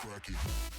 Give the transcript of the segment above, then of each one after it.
Crack it.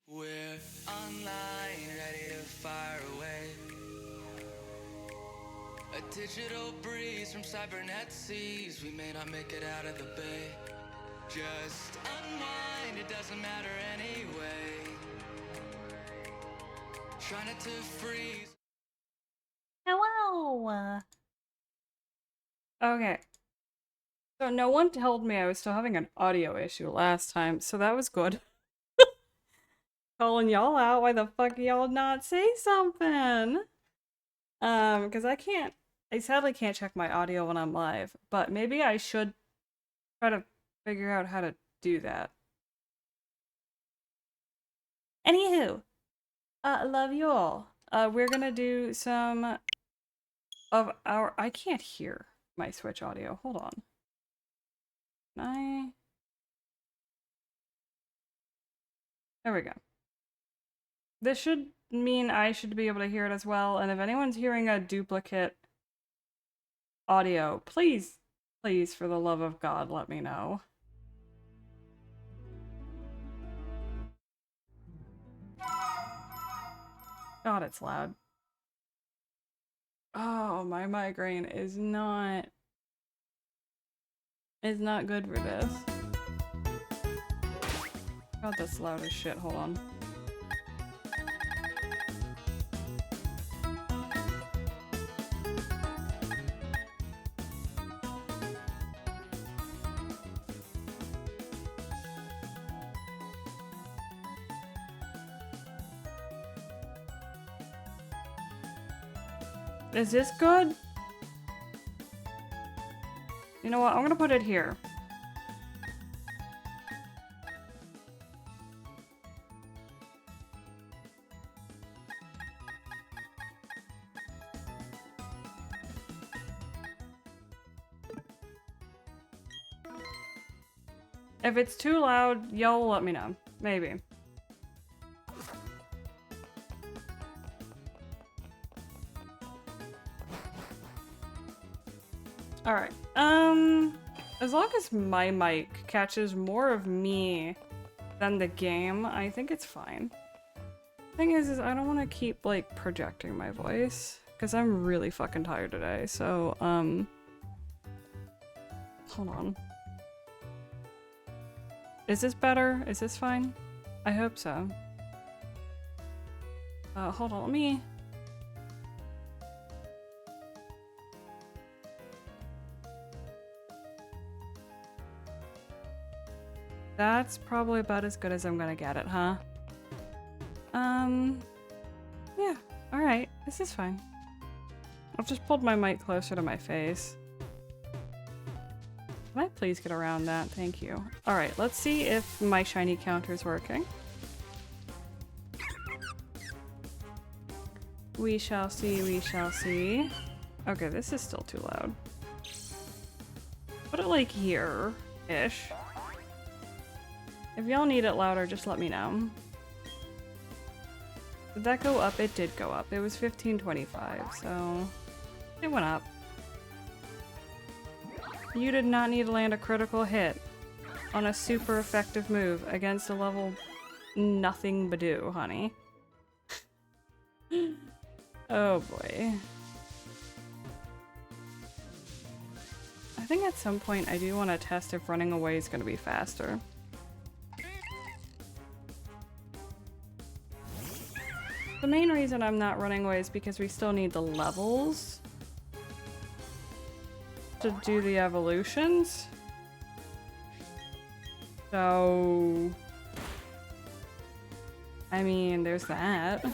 We're online, ready to fire away. A digital breeze from cybernet seas. We may not make it out of the bay. Just unwind, it doesn't matter anyway. Try not to freeze. Hello! Okay. So no one told me I was still having an audio issue last time, so that was good. Calling y'all out, why the fuck y'all not say something? Because I sadly can't check my audio when I'm live, but maybe I should try to figure out how to do that. Anywho, love you all. We're gonna do some of our, I can't hear my Switch audio, hold on. There we go. This should mean I should be able to hear it as well, and if anyone's hearing a duplicate audio, please, please, for the love of God, let me know. God, it's loud. Oh, my migraine is not good for this. God, that's loud as shit, hold on. Is this good? You know what? I'm gonna put it here. If it's too loud, y'all let me know. Maybe. Alright, as long as my mic catches more of me than the game, I think it's fine. Thing is I don't want to keep, like, projecting my voice, because I'm really fucking tired today, so, hold on. Is this better? Is this fine? I hope so. Hold on, let me... That's probably about as good as I'm gonna get it, huh? Yeah, alright, this is fine. I've just pulled my mic closer to my face. Can I please get around that? Thank you. Alright, let's see if my shiny counter's working. We shall see, we shall see. Okay, this is still too loud. Put it like here-ish. If y'all need it louder, just let me know. Did that go up? It did go up. It was 1525, so it went up. You did not need to land a critical hit on a super effective move against a level nothing but do, honey. Oh boy. I think at some point I do want to test if running away is going to be faster. The main reason I'm not running away is because we still need the levels to do the evolutions. So, I mean, there's that.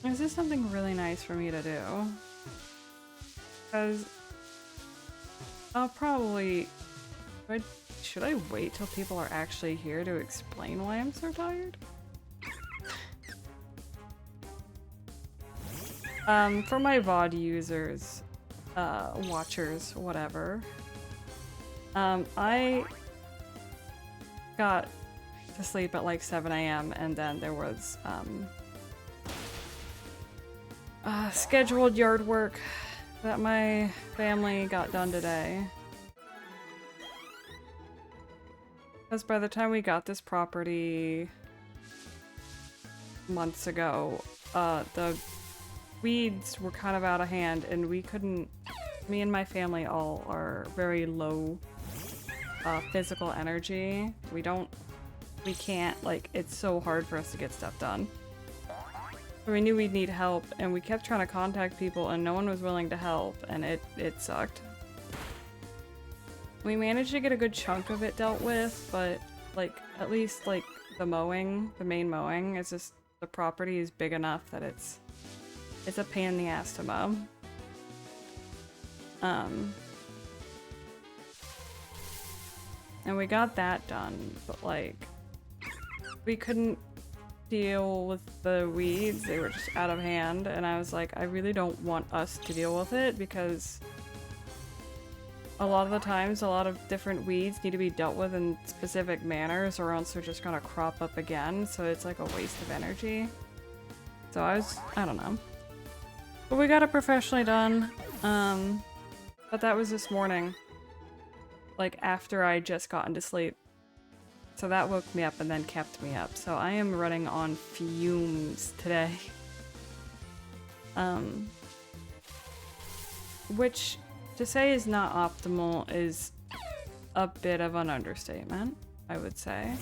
Is this something really nice for me to do? Because I'll probably... Should I wait till people are actually here to explain why I'm so tired? For my VOD users, watchers, whatever, I got to sleep at like 7 AM and then there was, scheduled yard work that my family got done today. Because by the time we got this property months ago, the weeds were kind of out of hand and we couldn't me and my family all are very low physical energy. We can't, like, it's so hard for us to get stuff done. So we knew we'd need help, and we kept trying to contact people, and no one was willing to help, and it sucked. We managed to get a good chunk of it dealt with, but, like, at least, like, the main mowing, it's just, the property is big enough that it's a pain in the ass to mow. And we got that done, but, like, we couldn't deal with the weeds. They were just out of hand, and I was like, I really don't want us to deal with it, because a lot of the times a lot of different weeds need to be dealt with in specific manners, or else they're just gonna crop up again, so it's like a waste of energy. So I don't know. But we got it professionally done, but that was this morning, like after I just gotten to sleep. So that woke me up and then kept me up. So I am running on fumes today. Which, to say is not optimal is a bit of an understatement, I would say.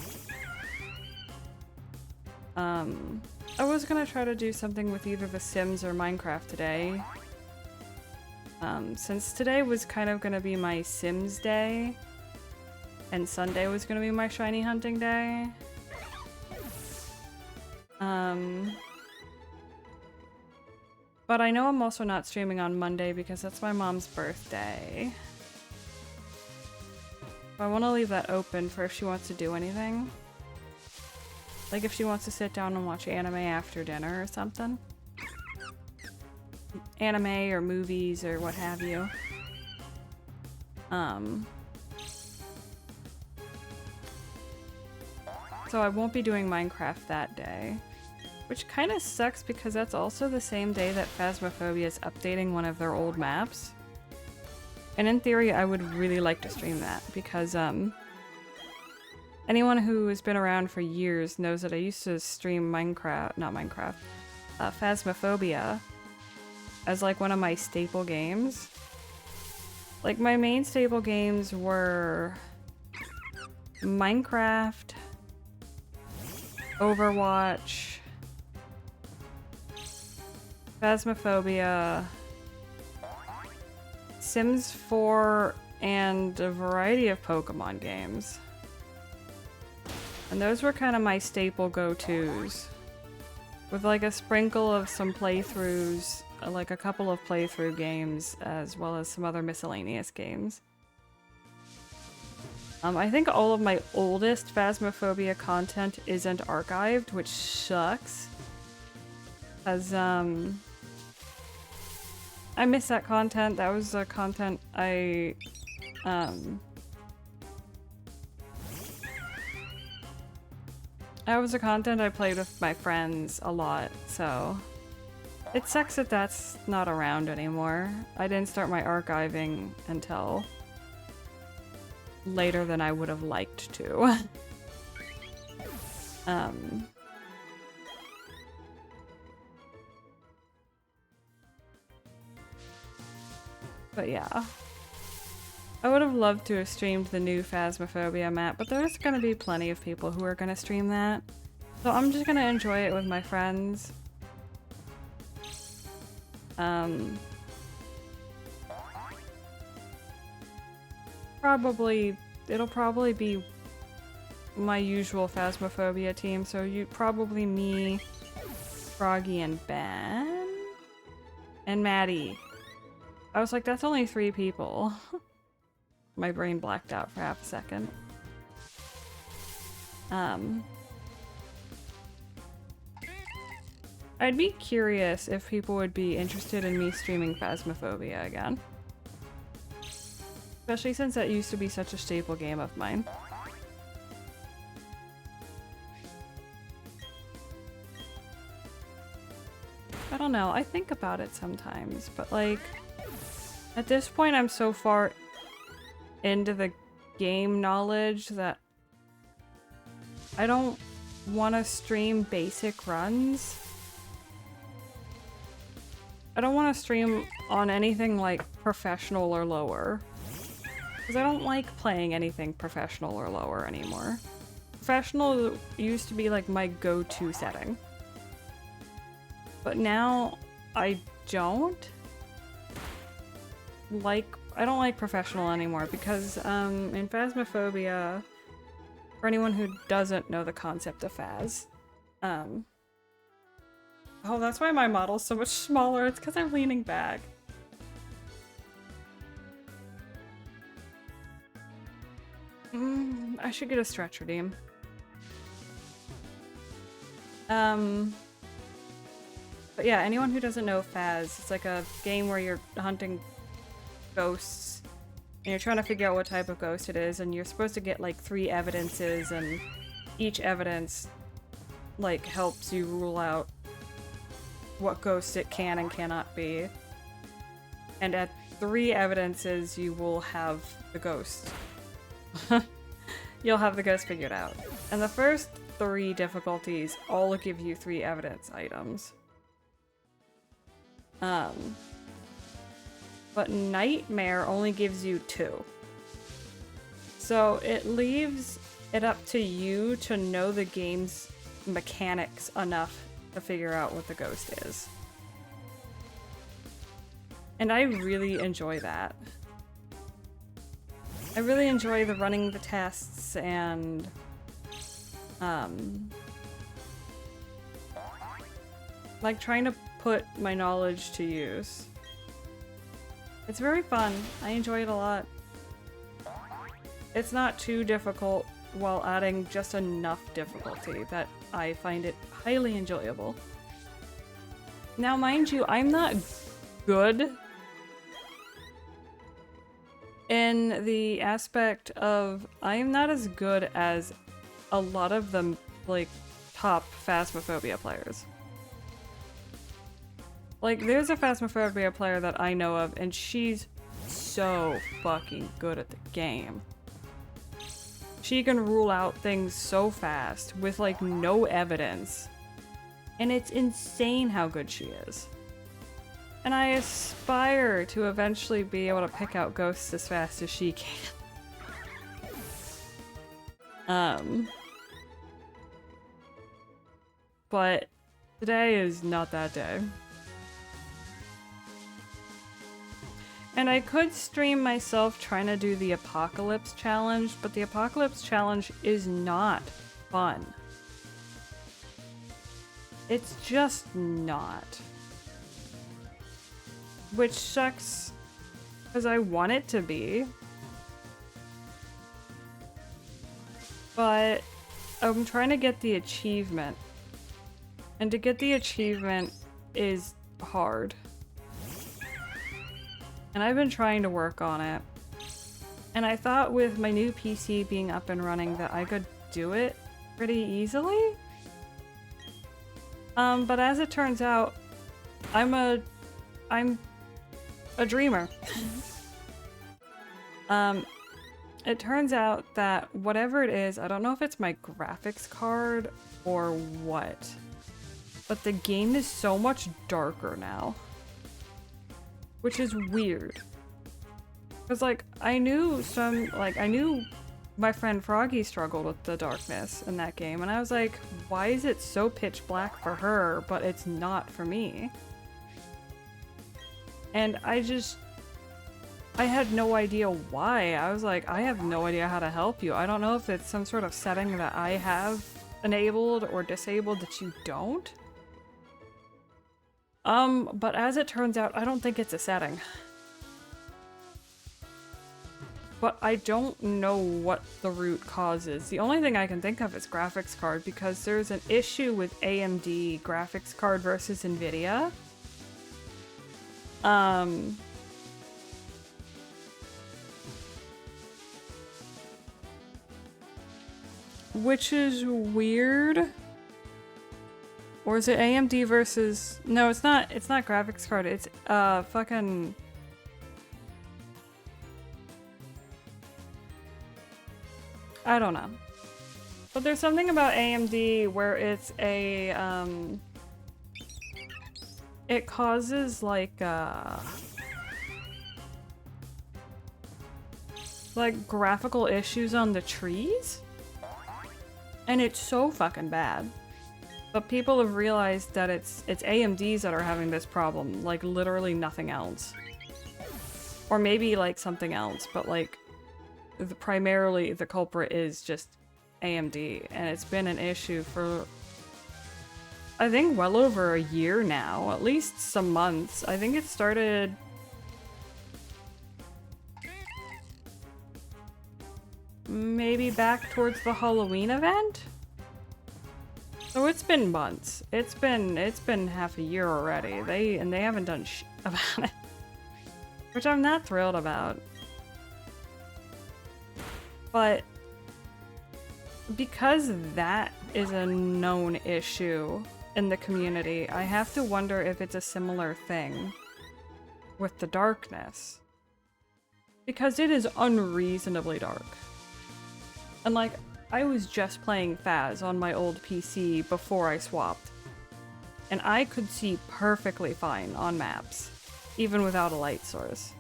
I was gonna try to do something with either The Sims or Minecraft today. Since today was kind of gonna be my Sims day, and Sunday was gonna be my shiny hunting day. But I know I'm also not streaming on Monday because that's my mom's birthday. I want to leave that open for if she wants to do anything. Like if she wants to sit down and watch anime after dinner or something. Anime or movies or what have you. So I won't be doing Minecraft that day. Which kind of sucks because that's also the same day that Phasmophobia is updating one of their old maps. And in theory, I would really like to stream that because anyone who has been around for years knows that I used to stream Phasmophobia as like one of my staple games. Like my main staple games were Minecraft, Overwatch, Phasmophobia, Sims 4, and a variety of Pokémon games. And those were kind of my staple go-tos. With like a sprinkle of some playthroughs, like a couple of playthrough games, as well as some other miscellaneous games. I think all of my oldest Phasmophobia content isn't archived, which sucks. As I miss that content. That was the content I played with my friends a lot, so it sucks that that's not around anymore. I didn't start my archiving until later than I would have liked to. But yeah. I would have loved to have streamed the new Phasmophobia map, but there's gonna be plenty of people who are gonna stream that. So I'm just gonna enjoy it with my friends. It'll probably be my usual Phasmophobia team, so probably me, Froggy, and Ben? And Maddie. I was like, that's only 3 people. My brain blacked out for half a second. I'd be curious if people would be interested in me streaming Phasmophobia again. Especially since that used to be such a staple game of mine. I don't know, I think about it sometimes, but like, at this point I'm so far into the game knowledge that I don't want to stream basic runs. I don't want to stream on anything like professional or lower. Because I don't like playing anything professional or lower anymore. Professional used to be like my go-to setting. But now I don't like professional anymore because in Phasmophobia, for anyone who doesn't know the concept of Phas, oh, that's why my model's so much smaller. It's because I'm leaning back. I should get a stretch redeem. But yeah, anyone who doesn't know Phas, it's like a game where you're hunting ghosts and you're trying to figure out what type of ghost it is, and you're supposed to get like 3 evidences, and each evidence like helps you rule out what ghost it can and cannot be. And at 3 evidences you will have the ghost. You'll have the ghost figured out. And the first 3 difficulties all give you 3 evidence items. But Nightmare only gives you 2. So it leaves it up to you to know the game's mechanics enough to figure out what the ghost is. And I really enjoy that. I really enjoy the running the tests and like trying to put my knowledge to use. It's very fun. I enjoy it a lot. It's not too difficult while adding just enough difficulty that I find it highly enjoyable. Now, mind you, I'm not good in the aspect of I'm not as good as a lot of the like top Phasmophobia players. Like, there's a Phasmophobia player that I know of, and she's so fucking good at the game. She can rule out things so fast with like no evidence. And it's insane how good she is. And I aspire to eventually be able to pick out ghosts as fast as she can. But today is not that day. And I could stream myself trying to do the Apocalypse Challenge, but the Apocalypse Challenge is not fun. It's just not. Which sucks, because I want it to be. But I'm trying to get the achievement. And to get the achievement is hard. And I've been trying to work on it. And I thought with my new PC being up and running that I could do it pretty easily. But as it turns out, I'm a dreamer. It turns out that whatever it is, I don't know if it's my graphics card or what, but the game is so much darker now. Which is weird. Cause like, I knew my friend Froggy struggled with the darkness in that game, and I was like, why is it so pitch black for her, but it's not for me? And I had no idea why. I was like, I have no idea how to help you. I don't know if it's some sort of setting that I have enabled or disabled that you don't. But as it turns out, I don't think it's a setting. But I don't know what the root cause is. The only thing I can think of is graphics card, because there's an issue with AMD graphics card versus NVIDIA. Which is weird. Or is it AMD versus... No, it's not graphics card, it's fucking... I don't know. But there's something about AMD where it's a, it causes like graphical issues on the trees. And it's so fucking bad. But people have realized that it's AMDs that are having this problem, like literally nothing else. Or maybe like something else, but like primarily the culprit is just AMD, and it's been an issue for I think well over a year now, at least some months. I think it started maybe back towards the Halloween event? So it's been months. It's been half a year already. They haven't done shit about it. Which I'm not thrilled about. But because that is a known issue in the community, I have to wonder if it's a similar thing with the darkness. Because it is unreasonably dark. And like, I was just playing Faz on my old PC before I swapped. And I could see perfectly fine on maps, even without a light source.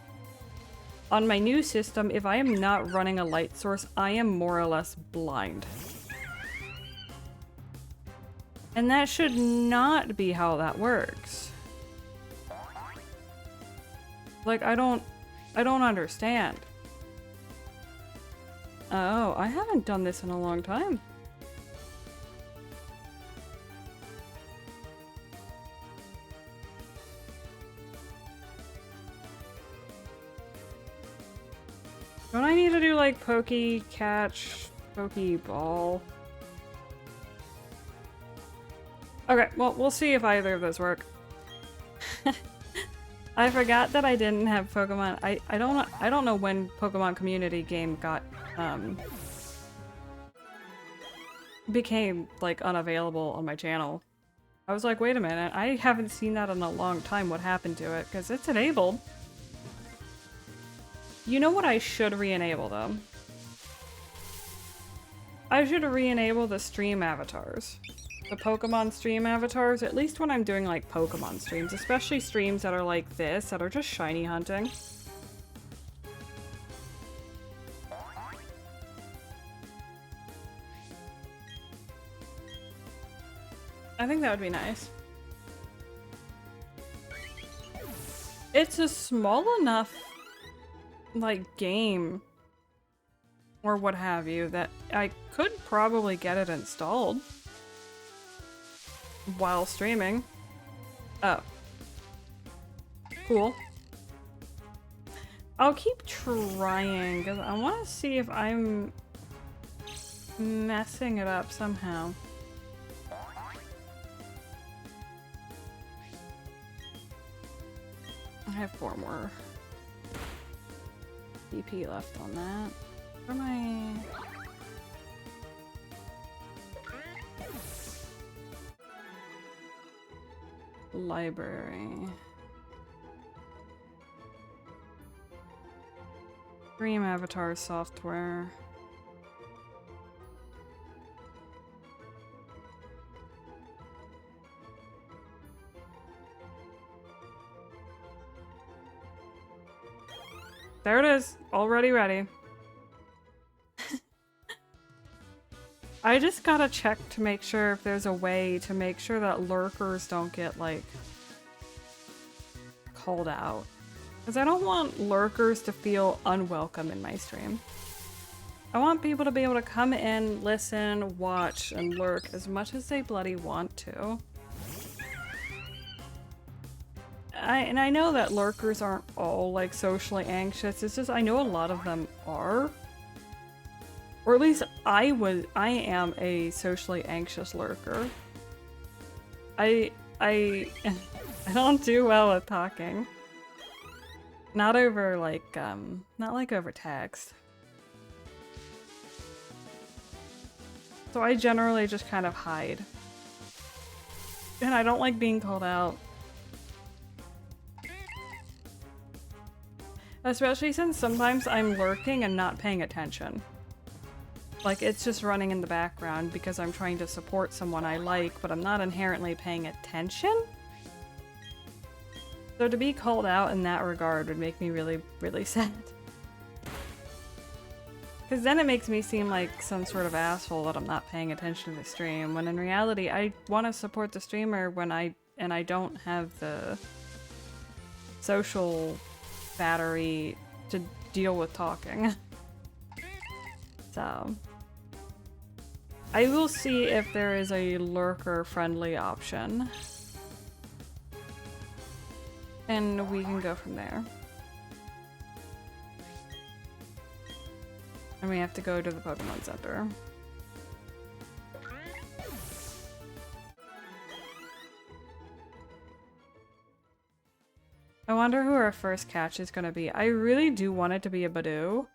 On my new system, if I am not running a light source, I am more or less blind. And that should not be how that works. Like, I don't understand. Oh, I haven't done this in a long time. Don't I need to do like pokey catch, pokey ball? Okay, well, we'll see if either of those work. I forgot that I didn't have Pokemon. I don't know when Pokemon Community Game got became like unavailable on my channel. I was like, wait a minute, I haven't seen that in a long time. What happened to it? Because it's enabled. You know what I should re-enable though? I should re-enable the stream avatars. The Pokemon stream avatars, at least when I'm doing like Pokemon streams, especially streams that are like this, that are just shiny hunting. I think that would be nice. It's a small enough like game or what have you that I could probably get it installed while streaming. Oh. Cool. I'll keep trying because I want to see if I'm messing it up somehow. I have 4 more BP left on that. Where am I? Library. Dream Avatar software. There it is, already ready. I just gotta check to make sure if there's a way to make sure that lurkers don't get, like, called out. Because I don't want lurkers to feel unwelcome in my stream. I want people to be able to come in, listen, watch, and lurk as much as they bloody want to. And I know that lurkers aren't all, like, socially anxious. It's just I know a lot of them are. Or at least I am a socially anxious lurker. I don't do well with talking. Not over, like, not like over text. So I generally just kind of hide. And I don't like being called out. Especially since sometimes I'm lurking and not paying attention. Like, it's just running in the background because I'm trying to support someone I like, but I'm not inherently paying attention. So to be called out in that regard would make me really, really sad. Because then it makes me seem like some sort of asshole that I'm not paying attention to the stream, when in reality I want to support the streamer when I don't have the social battery to deal with talking. So I will see if there is a lurker friendly option. And we can go from there. And we have to go to the Pokemon Center. I wonder who our first catch is gonna be. I really do want it to be a Badoo.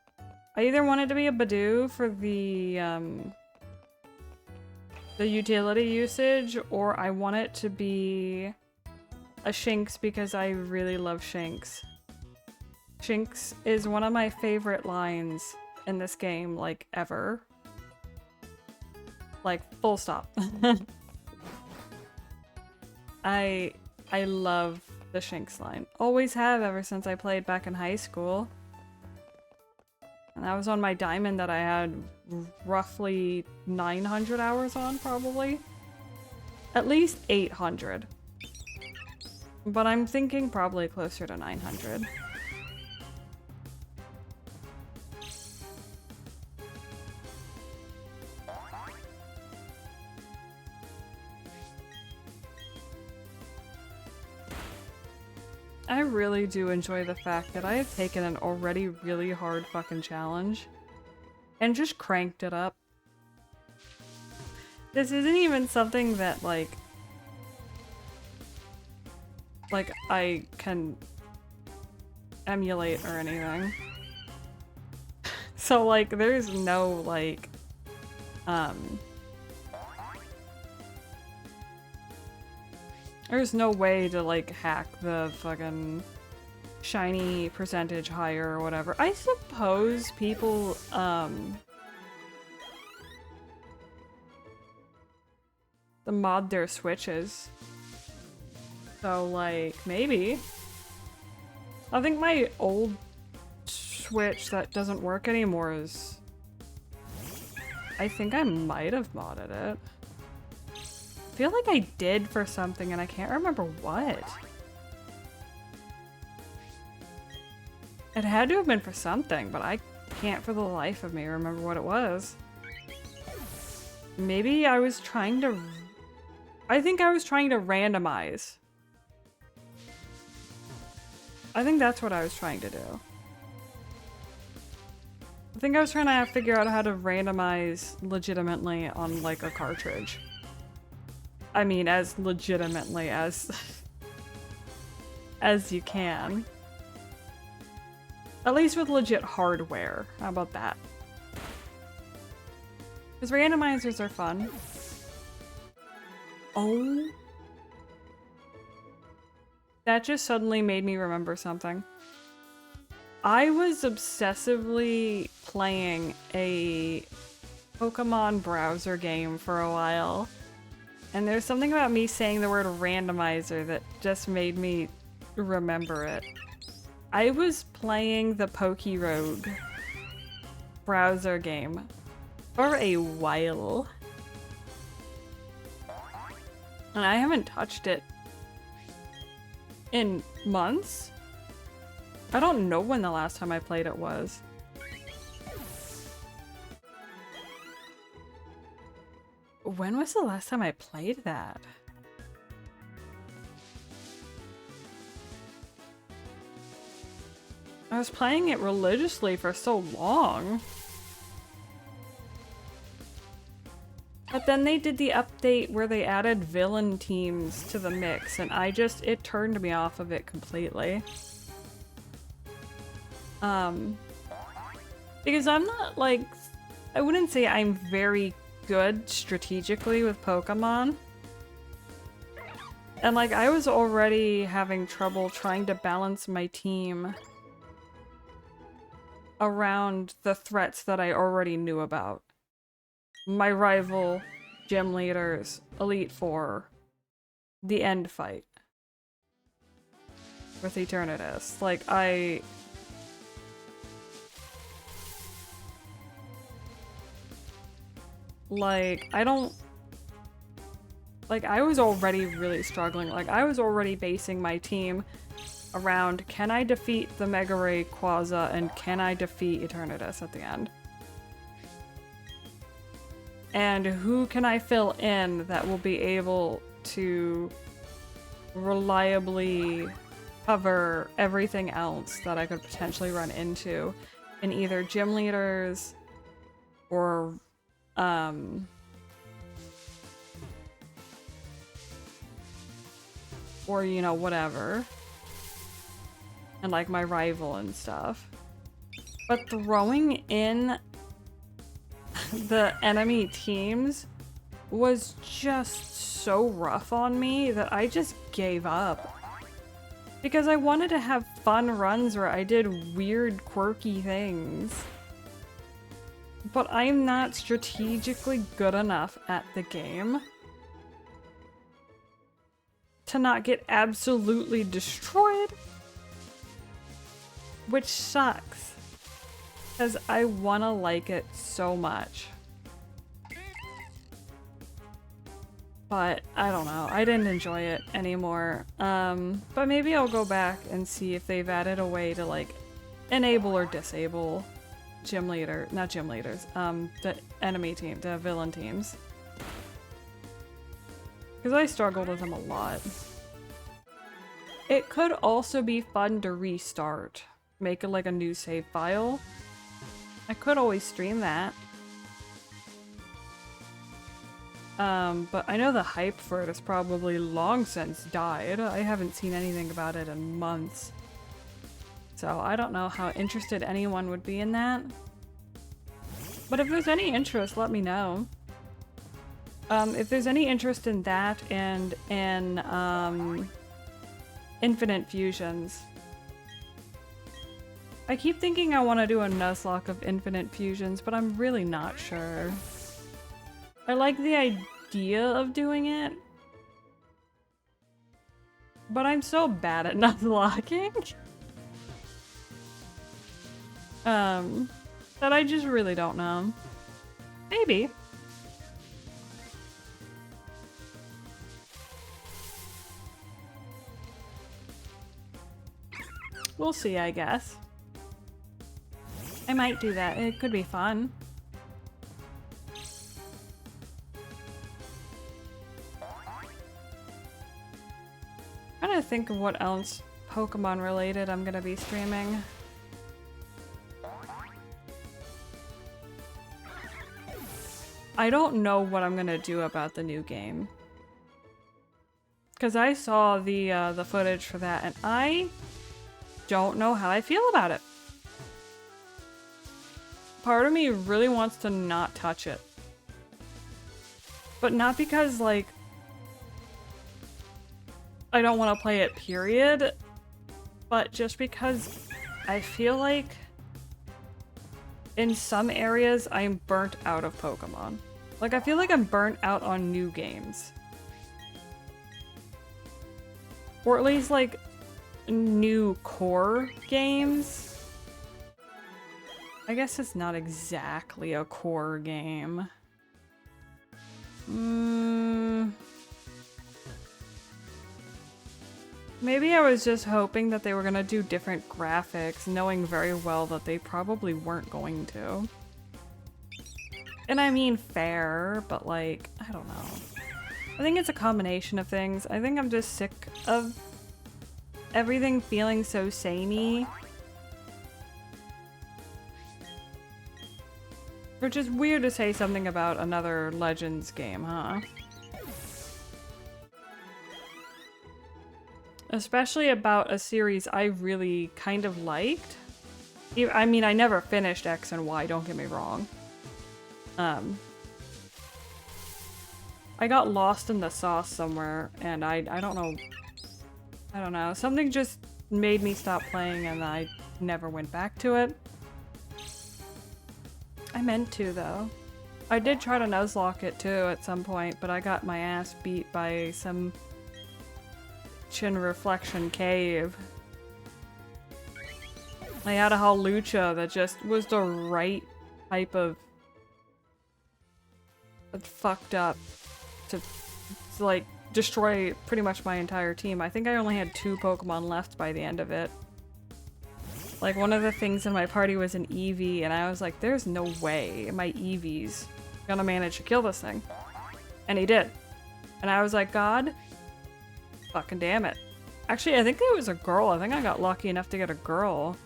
I either want it to be a Badoo for the utility usage, or I want it to be a Shinx because I really love Shinx. Shinx is one of my favorite lines in this game, like, ever. Like, full stop. I love the Shinx line. Always have ever since I played back in high school. And that was on my diamond that I had roughly 900 hours on, probably. At least 800. But I'm thinking probably closer to 900. I really do enjoy the fact that I have taken an already really hard fucking challenge and just cranked it up. This isn't even something that like I can emulate or anything. So like there's no like there's no way to like hack the fucking shiny percentage higher or whatever. I suppose people the mod their switches. So like maybe. I think my old switch that doesn't work anymore is I think I might have modded it. I feel like I did for something and I can't remember what. It had to have been for something, but I can't for the life of me remember what it was. Maybe I was trying to... I think I was trying to randomize. I think that's what I was trying to do. I think I was trying to figure out how to randomize legitimately on like a cartridge. I mean, as legitimately as as you can. At least with legit hardware. How about that? Because randomizers are fun. Oh. That just suddenly made me remember something. I was obsessively playing a Pokemon browser game for a while. And there's something about me saying the word randomizer that just made me remember it. I was playing the PokeRogue browser game for a while. And I haven't touched it in months. I don't know when the last time I played it was. When was the last time I played that? I was playing it religiously for so long. But then they did the update where they added villain teams to the mix, and it turned me off of it completely. Because I'm not like, I wouldn't say I'm very good strategically with Pokemon. And like, I was already having trouble trying to balance my team around the threats that I already knew about. My rival, gym leaders, Elite Four, the end fight. with Eternatus. Like, I don't... Like, I was already really struggling. Like, I was already basing my team around, can I defeat the Mega Ray Quasar and can I defeat Eternatus at the end? And who can I fill in that will be able to reliably cover everything else that I could potentially run into in either gym leaders or you know, whatever. And like my rival and stuff. But throwing in the enemy teams was just so rough on me that I just gave up. Because I wanted to have fun runs where I did weird, quirky things. But I'm not strategically good enough at the game to not get absolutely destroyed. Which sucks. Because I want to like it so much. But I don't know. I didn't enjoy it anymore. But maybe I'll go back and see if they've added a way to like enable or disable not gym leaders, the enemy team, the villain teams. Because I struggled with them a lot. It could also be fun to restart. Make it like a new save file. I could always stream that. But I know the hype for it has probably long since died. I haven't seen anything about it in months. So I don't know how interested anyone would be in that. But if there's any interest, let me know. If there's any interest in that and in Infinite Fusions. I keep thinking I want to do a Nuzlocke of Infinite Fusions, but I'm really not sure. I like the idea of doing it, but I'm so bad at Nuzlocking. That I just really don't know. Maybe. We'll see, I guess. I might do that. It could be fun. Trying to think of what else Pokemon related I'm gonna be streaming. I don't know what I'm gonna do about the new game. Because I saw the footage for that and I don't know how I feel about it. Part of me really wants to not touch it. But not because, like, I don't want to play it, period. But just because I feel like in some areas I'm burnt out of Pokemon. Like, I feel like I'm burnt out on new games. Or at least, like, new core games. I guess it's not exactly a core game. Maybe I was just hoping that they were gonna do different graphics, knowing very well that they probably weren't going to. And I mean fair, but like, I don't know. I think it's a combination of things. I think I'm just sick of everything feeling so samey. Which is weird to say something about another Legends game, huh? Especially about a series I really kind of liked. I mean, I never finished X and Y, don't get me wrong. I got lost in the sauce somewhere, and I don't know. I don't know. Something just made me stop playing, and I never went back to it. I meant to, though. I did try to Nuzlocke it, too, at some point, but I got my ass beat by some Chin Reflection Cave. I had a Halucha that just was the right type of fucked up to like destroy pretty much my entire team. I think I only had 2 Pokemon left by the end of it. Like, one of the things in my party was an Eevee, and I was like, there's no way my Eevee's gonna manage to kill this thing. And he did. And I was like, God, fucking damn it. Actually, I think it was a girl. I think I got lucky enough to get a girl.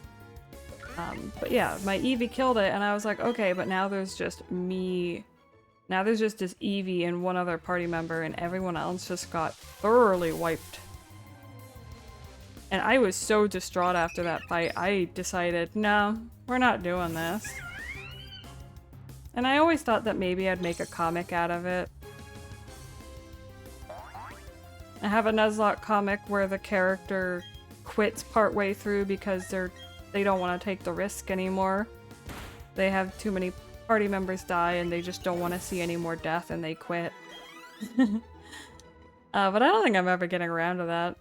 But yeah, my Eevee killed it, and I was like, okay, but now there's just me. Now there's just this Eevee and one other party member, and everyone else just got thoroughly wiped. And I was so distraught after that fight, I decided, no, we're not doing this. And I always thought that maybe I'd make a comic out of it. I have a Nuzlocke comic where the character quits partway through because they don't want to take the risk anymore. They have too many party members die and they just don't want to see any more death and they quit. But I don't think I'm ever getting around to that.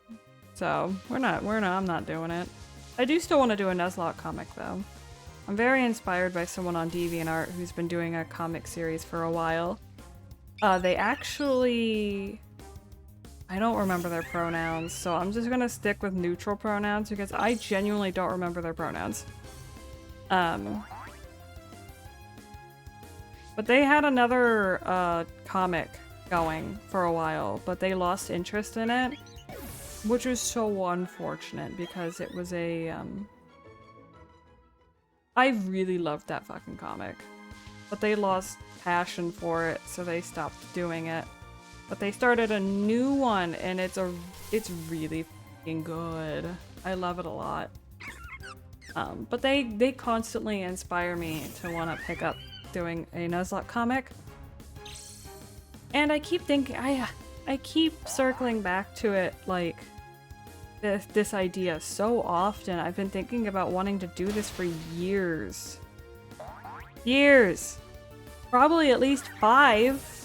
So, I'm not doing it. I do still want to do a Nuzlocke comic though. I'm very inspired by someone on DeviantArt who's been doing a comic series for a while. They actually... I don't remember their pronouns, so I'm just gonna stick with neutral pronouns because I genuinely don't remember their pronouns. But they had another comic going for a while, but they lost interest in it, which was so unfortunate because it was a I really loved that fucking comic, but they lost passion for it, so they stopped doing it. But they started a new one, and it's really fucking good. I love it a lot. But they constantly inspire me to want to pick up doing a Nuzlocke comic. And I keep thinking, I keep circling back to it, like, this idea so often. I've been thinking about wanting to do this for years. Years! Probably at least 5.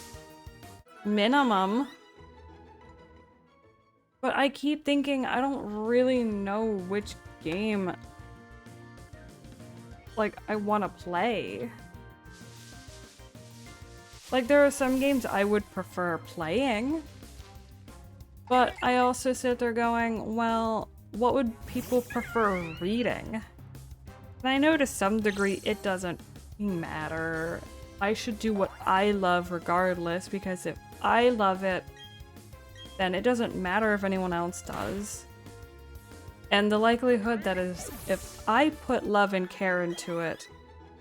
Minimum. But I keep thinking I don't really know which game like I want to play. Like, there are some games I would prefer playing, but I also sit there going, well, what would people prefer reading? And I know to some degree it doesn't matter. I should do what I love regardless, because if I love it, then it doesn't matter if anyone else does. And the likelihood that is, if I put love and care into it,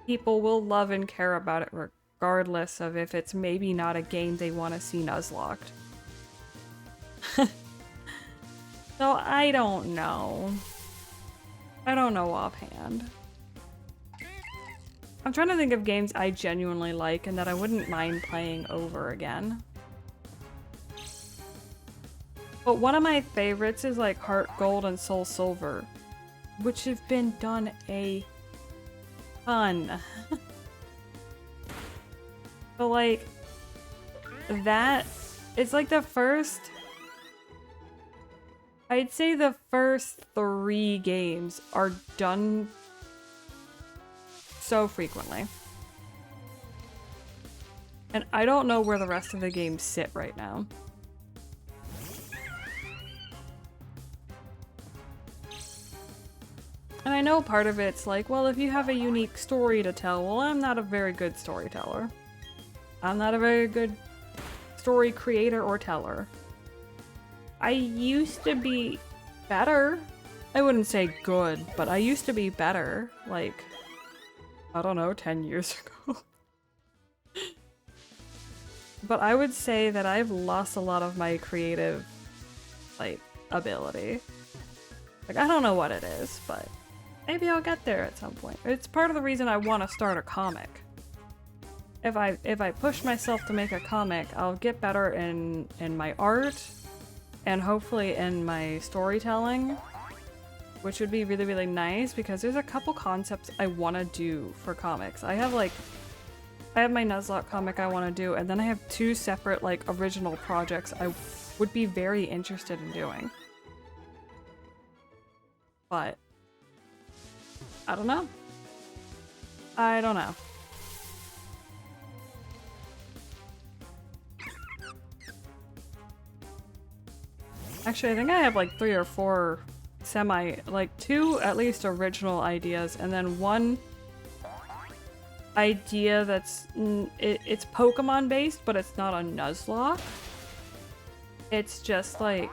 people will love and care about it regardless of if it's maybe not a game they want to see Nuzlocked. So I don't know. I don't know offhand. I'm trying to think of games I genuinely like and that I wouldn't mind playing over again. But one of my favorites is like Heart Gold and Soul Silver, which have been done a ton. But like, that, it's like the first, I'd say the first 3 games are done so frequently. And I don't know where the rest of the games sit right now. And I know part of it's like, well, if you have a unique story to tell, well, I'm not a very good storyteller. I'm not a very good story creator or teller. I used to be better. I wouldn't say good, but I used to be better. Like, I don't know, 10 years ago. But I would say that I've lost a lot of my creative, like, ability. Like, I don't know what it is, but maybe I'll get there at some point. It's part of the reason I want to start a comic. If I push myself to make a comic, I'll get better in my art and hopefully in my storytelling, which would be really, really nice because there's a couple concepts I want to do for comics. I have my Nuzlocke comic I want to do, and then I have 2 separate like original projects I would be very interested in doing. But I don't know. I don't know. Actually, I think I have like 3 or 4 like 2 at least original ideas, and then 1 idea that's it's Pokemon based, but it's not a Nuzlocke. It's just like,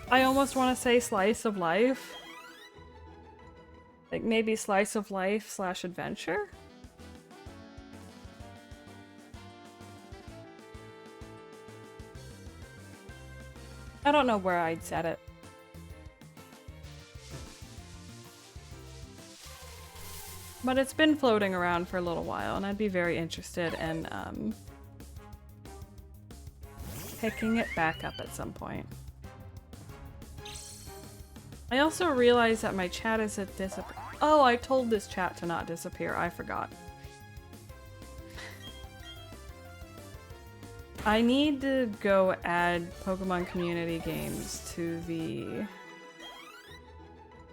I almost want to say slice of life. Like maybe slice of life / adventure. I don't know where I'd set it. But it's been floating around for a little while, and I'd be very interested in picking it back up at some point. I also realized that my chat is at disappear. Oh, I told this chat to not disappear. I forgot. I need to go add Pokemon community games to the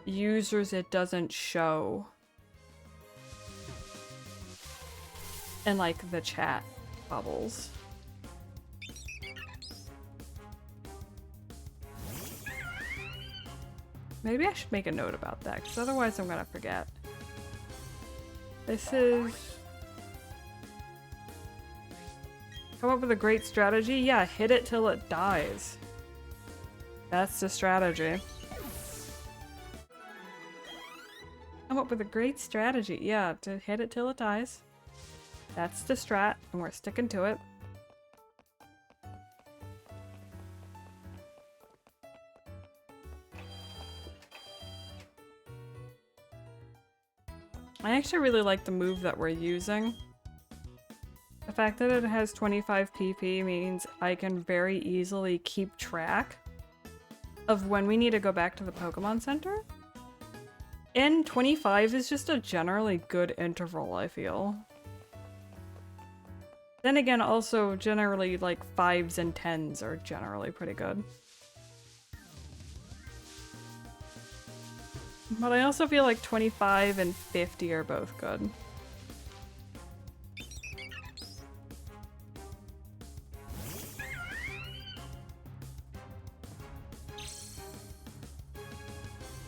users it doesn't show in like the chat bubbles. Maybe I should make a note about that, because otherwise I'm gonna forget. This is... Come up with a great strategy? Yeah, hit it till it dies. That's the strategy. Come up with a great strategy. Yeah, to hit it till it dies. That's the strat, and we're sticking to it. I actually really like the move that we're using. The fact that it has 25 PP means I can very easily keep track of when we need to go back to the Pokemon Center. And 25 is just a generally good interval, I feel. Then again, also generally like 5s and 10s are generally pretty good. But I also feel like 25 and 50 are both good.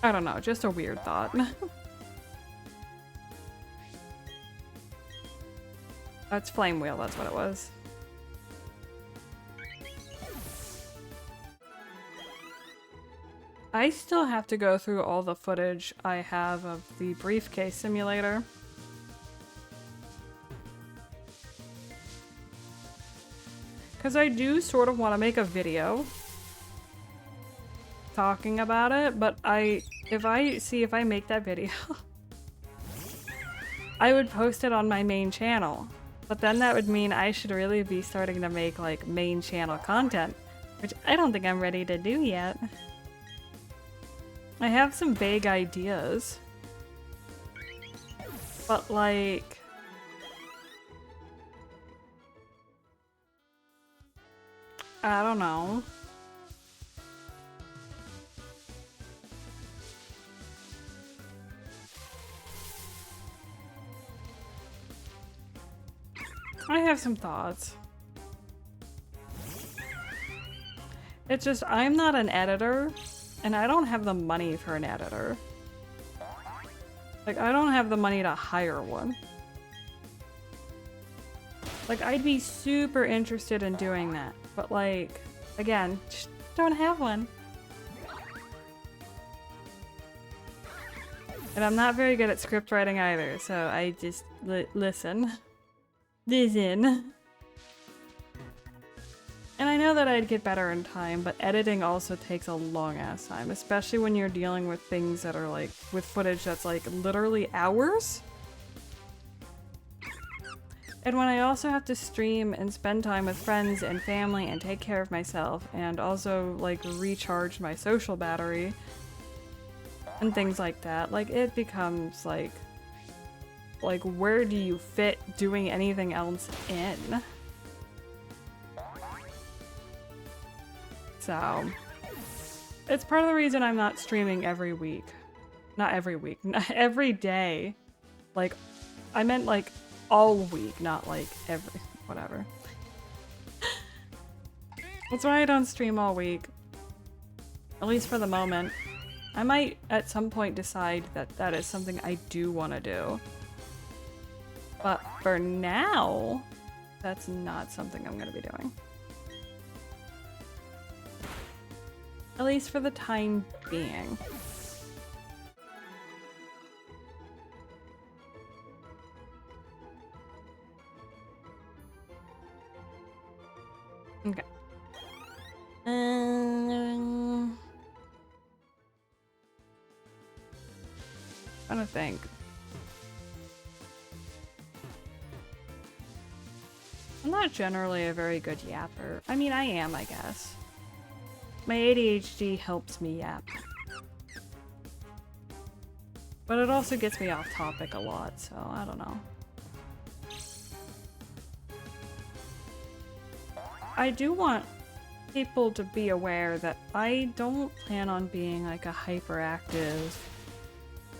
I don't know, just a weird thought. That's Flame Wheel, that's what it was. I still have to go through all the footage I have of the briefcase simulator. Because I do sort of want to make a video talking about it, but if I make that video, I would post it on my main channel. But then that would mean I should really be starting to make like main channel content, which I don't think I'm ready to do yet. I have some vague ideas, but like, I don't know. I have some thoughts. It's just, I'm not an editor. And I don't have the money for an editor. Like, I don't have the money to hire one. Like, I'd be super interested in doing that. But like, again, just don't have one. And I'm not very good at script writing either, so I just listen. Listen. And I know that I'd get better in time, but editing also takes a long ass time, especially when you're dealing with things that are like, with footage that's like literally hours. And when I also have to stream and spend time with friends and family and take care of myself and also like recharge my social battery and things like that, like it becomes like where do you fit doing anything else in? So, it's part of the reason I'm not streaming every week. Not every week, not every day. Like, I meant like all week, not like every, whatever. That's why I don't stream all week. At least for the moment. I might at some point decide that that is something I do want to do. But for now, that's not something I'm going to be doing. At least for the time being. Okay. Trying to think. I'm not generally a very good yapper. I mean, I am, I guess. My ADHD helps me yap. But it also gets me off topic a lot, so I don't know. I do want people to be aware that I don't plan on being like a hyperactive,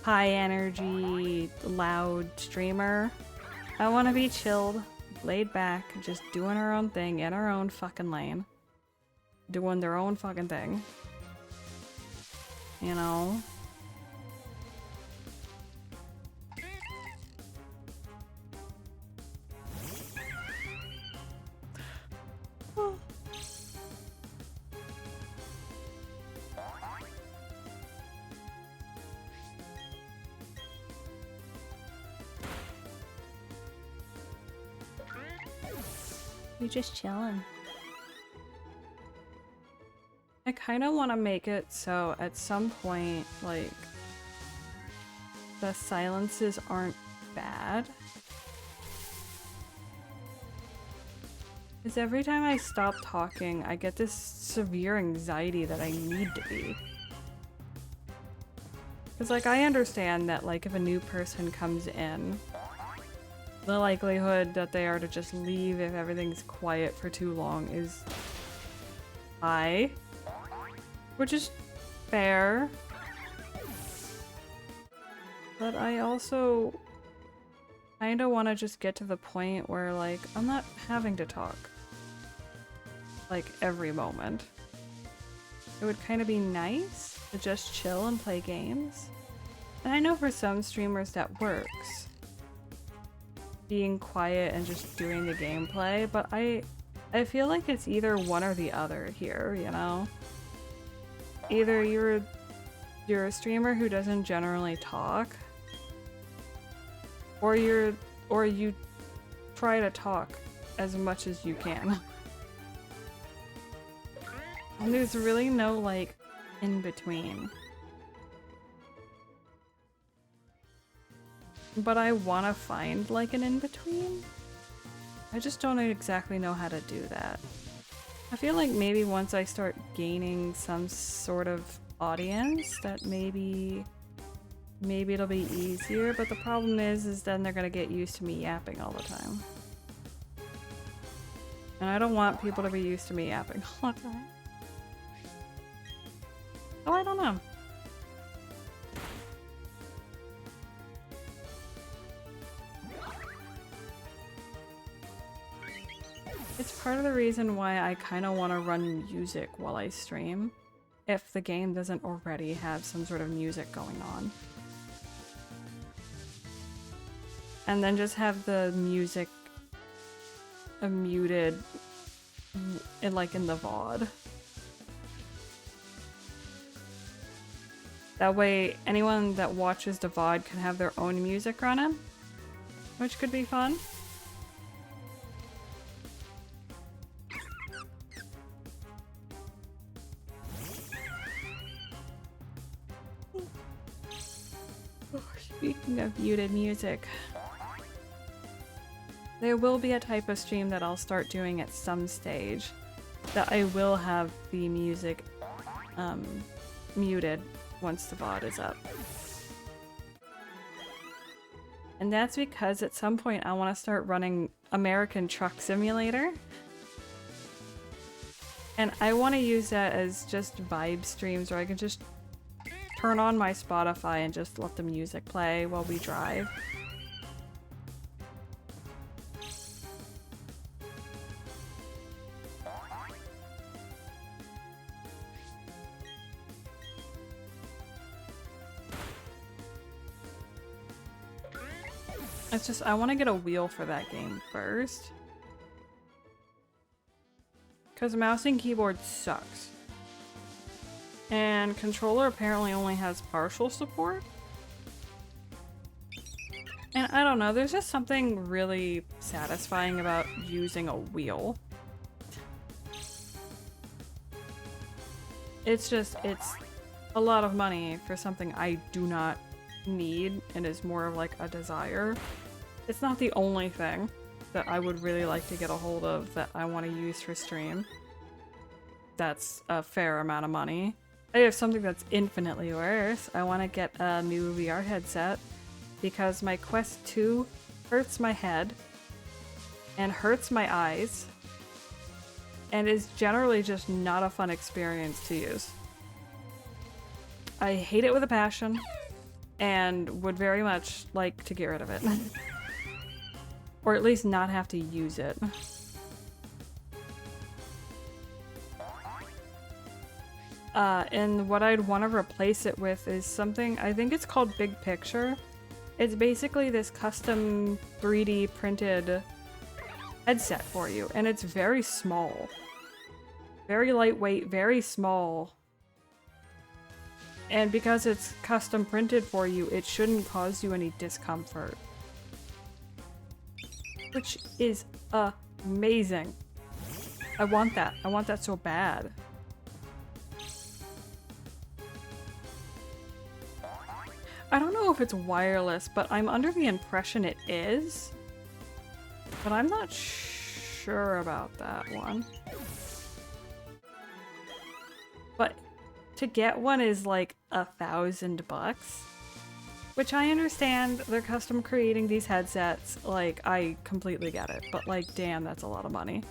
high energy, loud streamer. I want to be chilled, laid back, just doing our own thing in our own fucking lane. Doing their own fucking thing. You know? We just chillin'. I kind of want to make it so at some point, like, the silences aren't bad. Because every time I stop talking, I get this severe anxiety that I need to be. Because, like, I understand that, like, if a new person comes in, the likelihood that they are to just leave if everything's quiet for too long is high. Which is fair. But I also kinda wanna just get to the point where, like, I'm not having to talk. Like, every moment. It would kinda be nice to just chill and play games. And I know for some streamers that works. Being quiet and just doing the gameplay, but I feel like it's either one or the other here, you know? Either you're a streamer who doesn't generally talk, or you try to talk as much as you can. And there's really no, like, in between. But I want to find, like, an in-between. I just don't exactly know how to do that. I feel like maybe once I start gaining some sort of audience, that maybe it'll be easier, but the problem is then they're gonna get used to me yapping all the time. And I don't want people to be used to me yapping all the time. Oh, I don't know. It's part of the reason why I kind of want to run music while I stream, if the game doesn't already have some sort of music going on. And then just have the music muted in, like, in the VOD. That way anyone that watches the VOD can have their own music running, which could be fun. Speaking of muted music, there will be a type of stream that I'll start doing at some stage that I will have the music muted once the VOD is up. And that's because at some point I want to start running American Truck Simulator. And I want to use that as just vibe streams where I can just turn on my Spotify and just let the music play while we drive. It's just, I want to get a wheel for that game first. Because mouse and keyboard sucks. And controller apparently only has partial support. And I don't know, there's just something really satisfying about using a wheel. It's just, it's a lot of money for something I do not need and is more of like a desire. It's not the only thing that I would really like to get a hold of that I want to use for stream. That's a fair amount of money. I have something that's infinitely worse. I want to get a new VR headset because my Quest 2 hurts my head and hurts my eyes and is generally just not a fun experience to use. I hate it with a passion and would very much like to get rid of it. Or at least not have to use it. And what I'd want to replace it with is something, I think it's called Big Picture. It's basically this custom 3D printed headset for you, and it's very small. Very lightweight, very small. And because it's custom printed for you, it shouldn't cause you any discomfort. Which is amazing. I want that. I want that so bad. I don't know if it's wireless, but I'm under the impression it is. But I'm not sure about that one. But to get one is like $1,000. Which I understand, they're custom creating these headsets, like, I completely get it, but like, damn, that's a lot of money.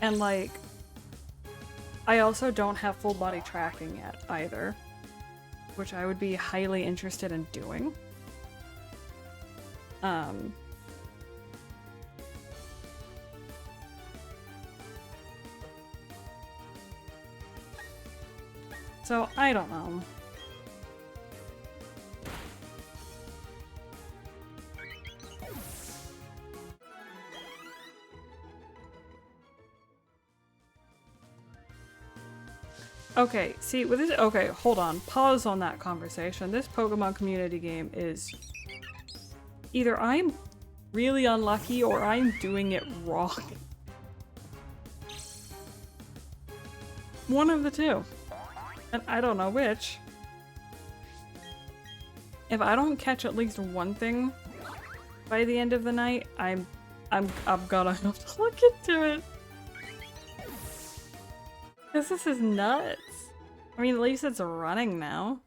And like, I also don't have full body tracking yet, either, which I would be highly interested in doing. So, I don't know. Okay, see, with this- okay, hold on. Pause on that conversation. This Pokemon community game is... either I'm really unlucky or I'm doing it wrong. One of the two. And I don't know which. If I don't catch at least one thing by the end of the night, I'm gonna have to look into it. Cause this is nuts. I mean, at least it's running now.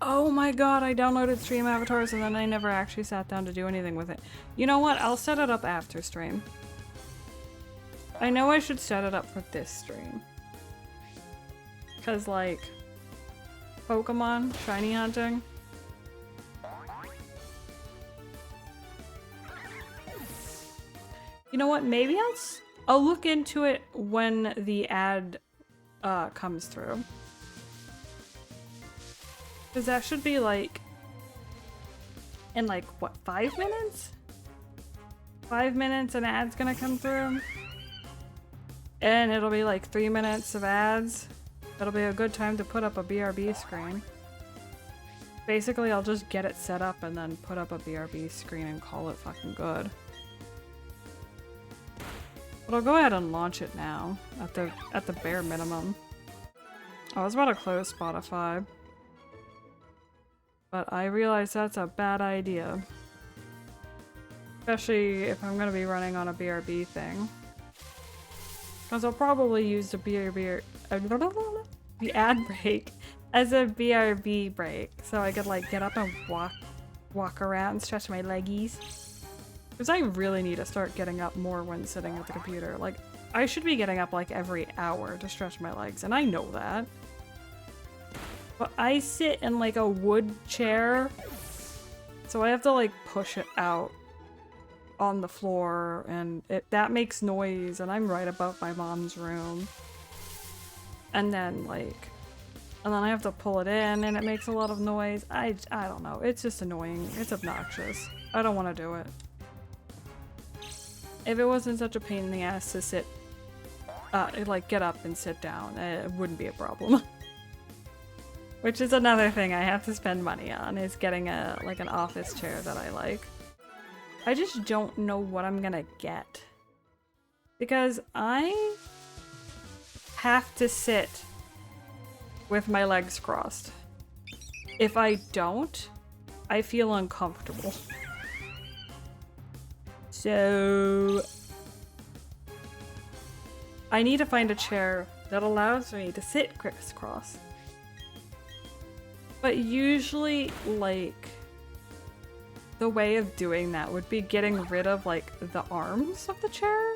Oh my god, I downloaded stream avatars and then I never actually sat down to do anything with it. You know what? I'll set it up after stream. I know I should set it up for this stream. Cause like, Pokemon, shiny hunting. You know what? Maybe I'll look into it when the ad comes through. Because that should be like, in like, what, 5 minutes? 5 minutes an ad's gonna come through. And it'll be like 3 minutes of ads. That'll be a good time to put up a BRB screen. Basically, I'll just get it set up and then put up a BRB screen and call it fucking good. But I'll go ahead and launch it now, at the bare minimum. I was about to close Spotify. But I realize that's a bad idea. Especially if I'm gonna be running on a BRB thing. Because I'll probably use the the ad break as a BRB break. So I could like get up and walk walk around, stretch my leggies. Because I really need to start getting up more when sitting at the computer. Like, I should be getting up like every hour to stretch my legs, and I know that. But I sit in like a wood chair, so I have to like push it out on the floor, and that makes noise, and I'm right above my mom's room. And then I have to pull it in, and it makes a lot of noise. I don't know. It's just annoying. It's obnoxious. I don't want to do it. If it wasn't such a pain in the ass to sit, like get up and sit down, it wouldn't be a problem. Which is another thing I have to spend money on, is getting like an office chair that I like. I just don't know what I'm gonna get. Because I have to sit with my legs crossed. If I don't, I feel uncomfortable. So I need to find a chair that allows me to sit crisscross. But usually, like, the way of doing that would be getting rid of, like, the arms of the chair,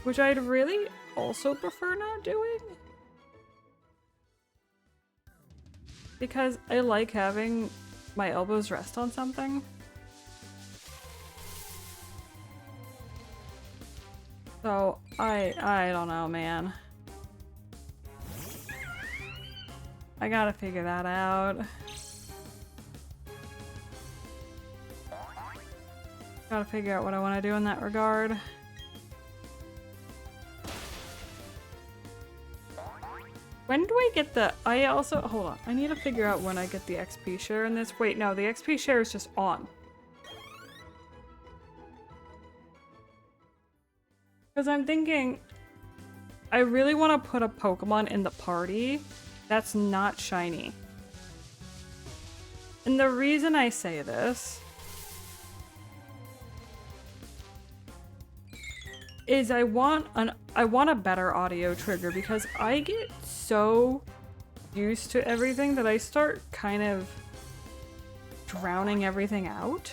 which I'd really also prefer not doing. Because I like having my elbows rest on something. So, I don't know, man. I gotta figure that out. Gotta figure out what I want to do in that regard. When do I get the... I also... Hold on. I need to figure out when I get the XP share in this. Wait, no. The XP share is just on. Because I'm thinking... I really want to put a Pokemon in the party that's not shiny. And the reason I say this is I want a better audio trigger, because I get so used to everything that I start kind of drowning everything out.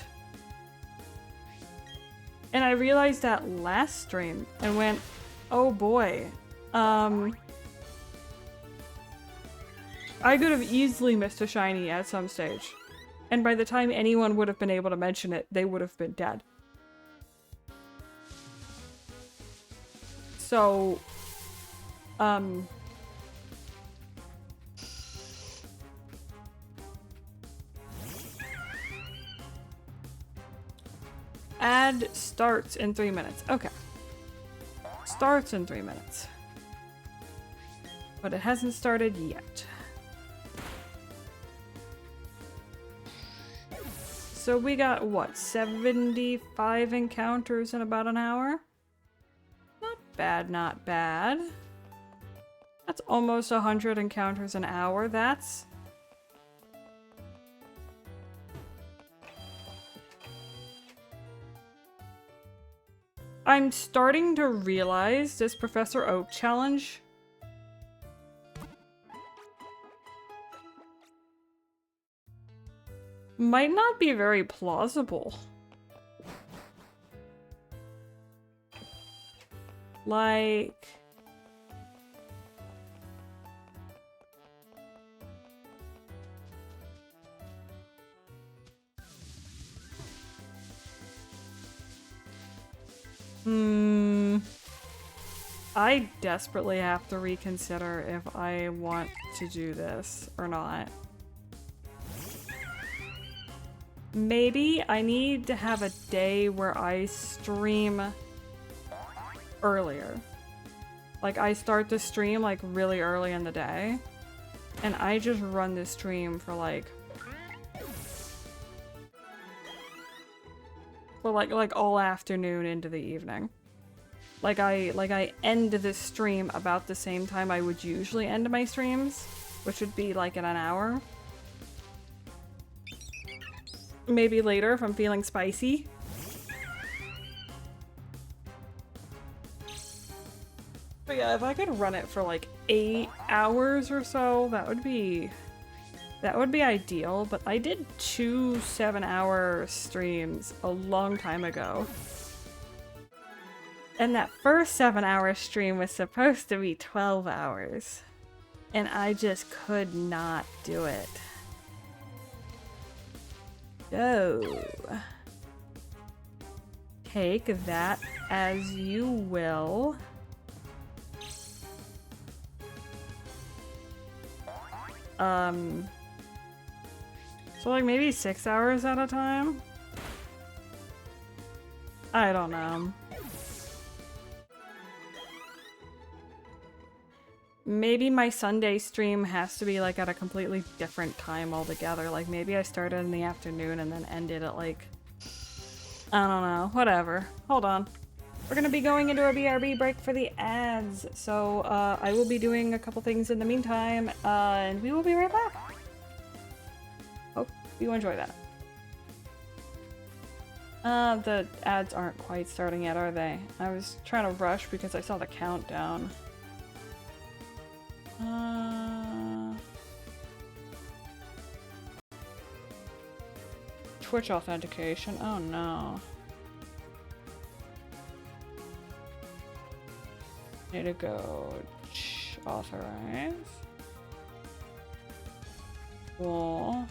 And I realized that last stream and went, oh boy, I could have easily missed a shiny at some stage. And by the time anyone would have been able to mention it, they would have been dead. So, ad starts in 3 minutes. Okay. Starts in 3 minutes. But it hasn't started yet. So we got, what, 75 encounters in about an hour? Not bad, not bad. That's almost 100 encounters an hour. That's... I'm starting to realize this Professor Oak challenge might not be very plausible. Like... I desperately have to reconsider if I want to do this or not. Maybe I need to have a day where I stream earlier. Like, I start the stream like really early in the day, and I just run the stream for like all afternoon into the evening. Like I end this stream about the same time I would usually end my streams, which would be like in an hour. Maybe later if I'm feeling spicy. But yeah, if I could run it for like 8 hours or so, that would be That would be ideal, but I did 2 7-hour streams a long time ago. And that first 7-hour stream was supposed to be 12 hours. And I just could not do it. So, take that as you will. So like maybe 6 hours at a time? I don't know. Maybe my Sunday stream has to be like at a completely different time altogether. Like maybe I started in the afternoon and then ended at like, I don't know, whatever. Hold on. We're gonna be going into a BRB break for the ads. So I will be doing a couple things in the meantime and we will be right back. Hope you enjoy that. The ads aren't quite starting yet, are they? I was trying to rush because I saw the countdown. Twitch authentication. Oh no. Need to go authorize. Cool.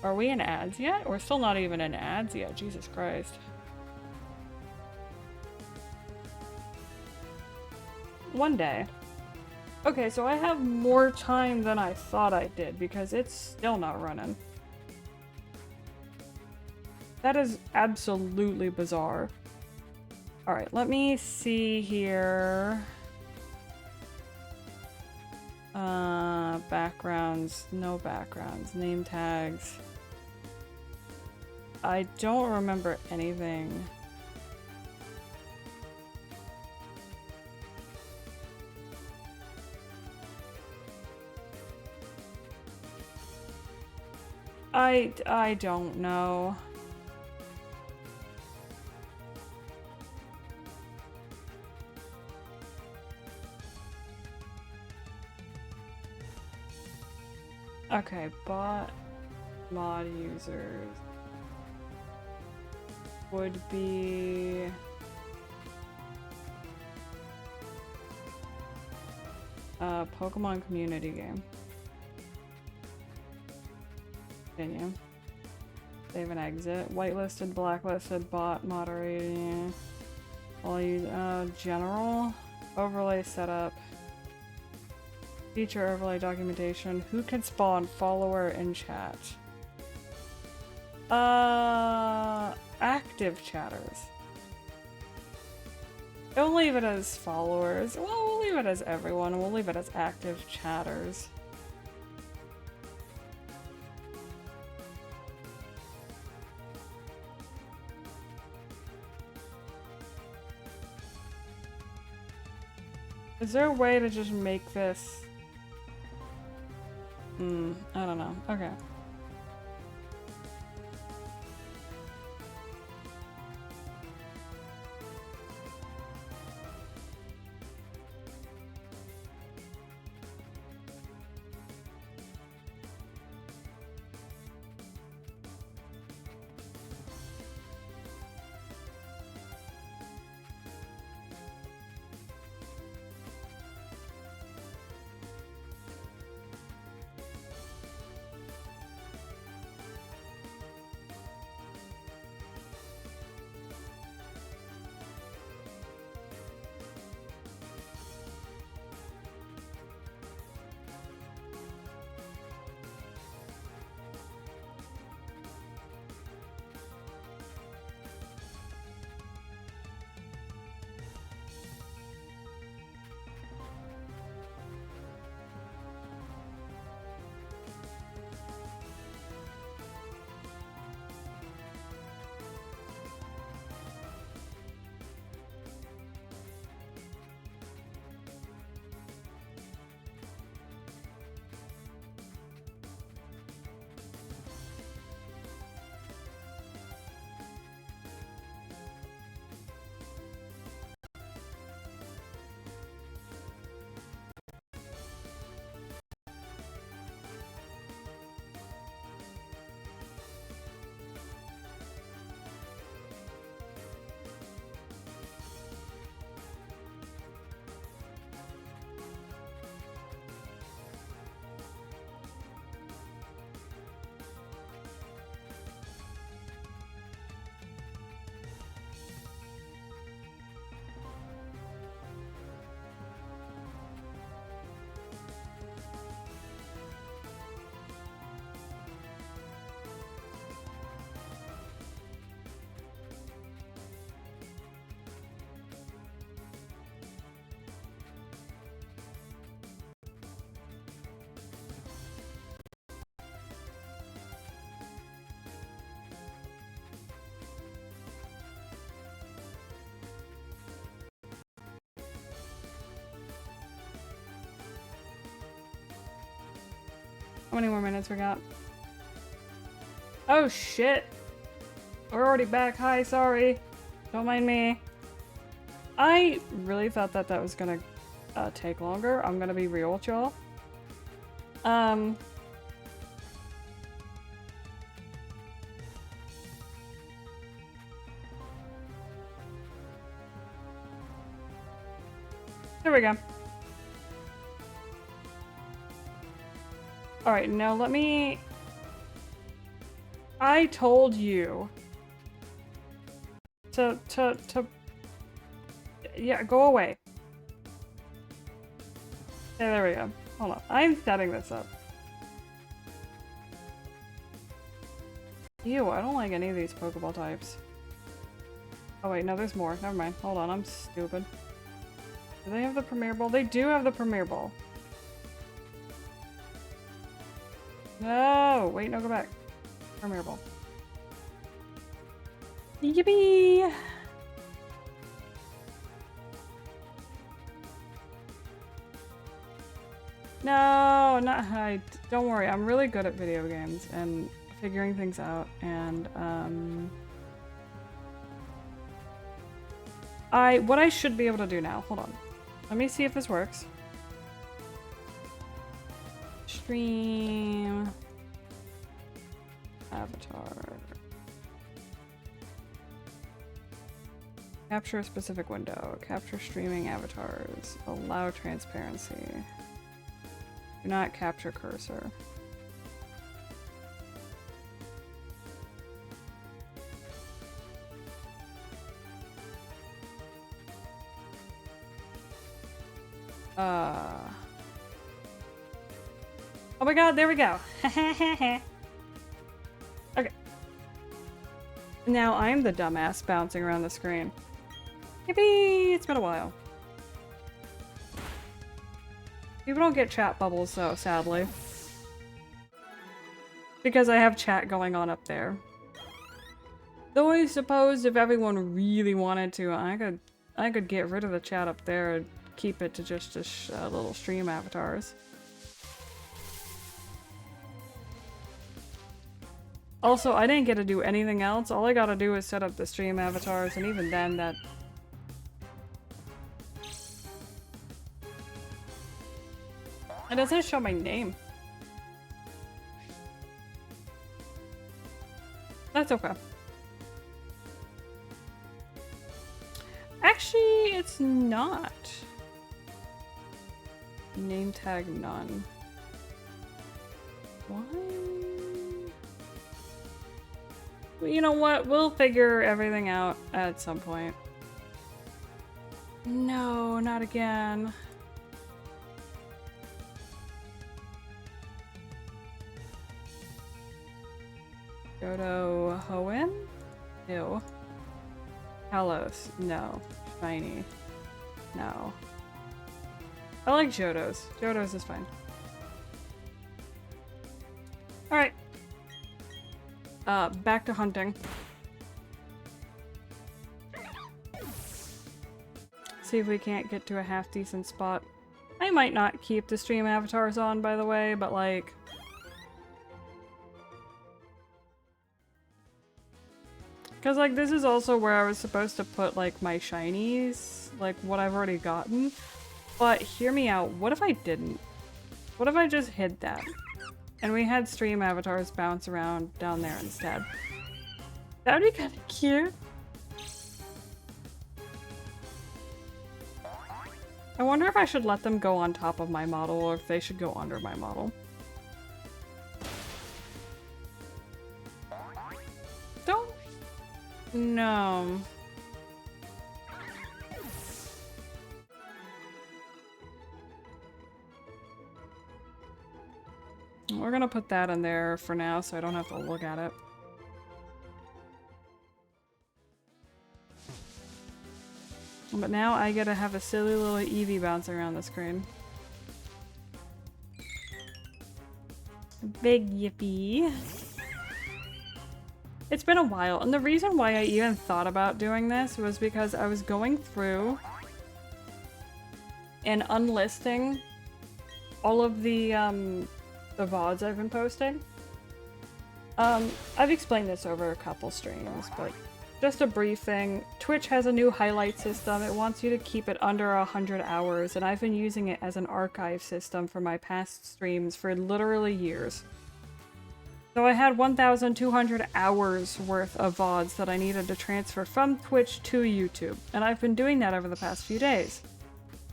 Are we in ads yet? We're still not even in ads yet. Jesus Christ. One day. Okay, so I have more time than I thought I did because it's still not running. That is absolutely bizarre. Alright, let me see here. Backgrounds, no backgrounds, name tags. I don't remember anything. I don't know. Okay, bot mod users would be Pokemon community game. Continue. Save and exit. Whitelisted, blacklisted, bot moderating. I'll use general overlay setup. Feature overlay documentation. Who can spawn follower in chat? Active chatters. Don't leave it as followers. Well, we'll leave it as everyone. We'll leave it as active chatters. Is there a way to just make this? I don't know. Okay. How many more minutes we got? Oh shit! We're already back. Hi, sorry. Don't mind me. I really thought that that was gonna take longer. I'm gonna be real with y'all. There we go. Alright, now let me... I told you to... Yeah, go away. Yeah, there we go. Hold on. I'm setting this up. Ew, I don't like any of these Pokeball types. Oh wait, no, there's more. Never mind. Hold on, I'm stupid. Do they have the Premier Ball? They do have the Premier Ball. No! Wait, no, go back. Premier Ball. Yippee! No, not hide. Don't worry, I'm really good at video games and figuring things out, and what I should be able to do now, hold on. Let me see if this works. Stream avatar. Capture a specific window. Capture streaming avatars. Allow transparency. Do not capture cursor. Oh my god, there we go. Okay. Now I'm the dumbass bouncing around the screen. Yippee! It's been a while. People don't get chat bubbles though, sadly. Because I have chat going on up there. Though I suppose if everyone really wanted to, I could get rid of the chat up there and keep it to just little stream avatars. Also, I didn't get to do anything else. All I gotta do is set up the stream avatars, and even then that... It doesn't show my name. That's okay. Actually, it's not. Name tag none. Why? You know what? We'll figure everything out at some point. No, not again. Johto Hoenn? Ew. Kalos? No. Shiny? No. I like Johto's. Johto's is fine. Alright. Back to hunting. See if we can't get to a half decent spot. I might not keep the stream avatars on, by the way, but like... Because, like, this is also where I was supposed to put, like, my shinies, like, what I've already gotten. But, hear me out, what if I didn't? What if I just hid that? And we had stream avatars bounce around down there instead. That would be kind of cute. I wonder if I should let them go on top of my model or if they should go under my model. Don't... No. We're gonna put that in there for now so I don't have to look at it. But now I gotta have a silly little Eevee bouncing around the screen. Big yippee. It's been a while, and the reason why I even thought about doing this was because I was going through and unlisting all of the the VODs I've been posting. I've explained this over a couple streams, but just a brief thing. Twitch has a new highlight system. It wants you to keep it under 100 hours, and I've been using it as an archive system for my past streams for literally years. So I had 1,200 hours worth of VODs that I needed to transfer from Twitch to YouTube, and I've been doing that over the past few days.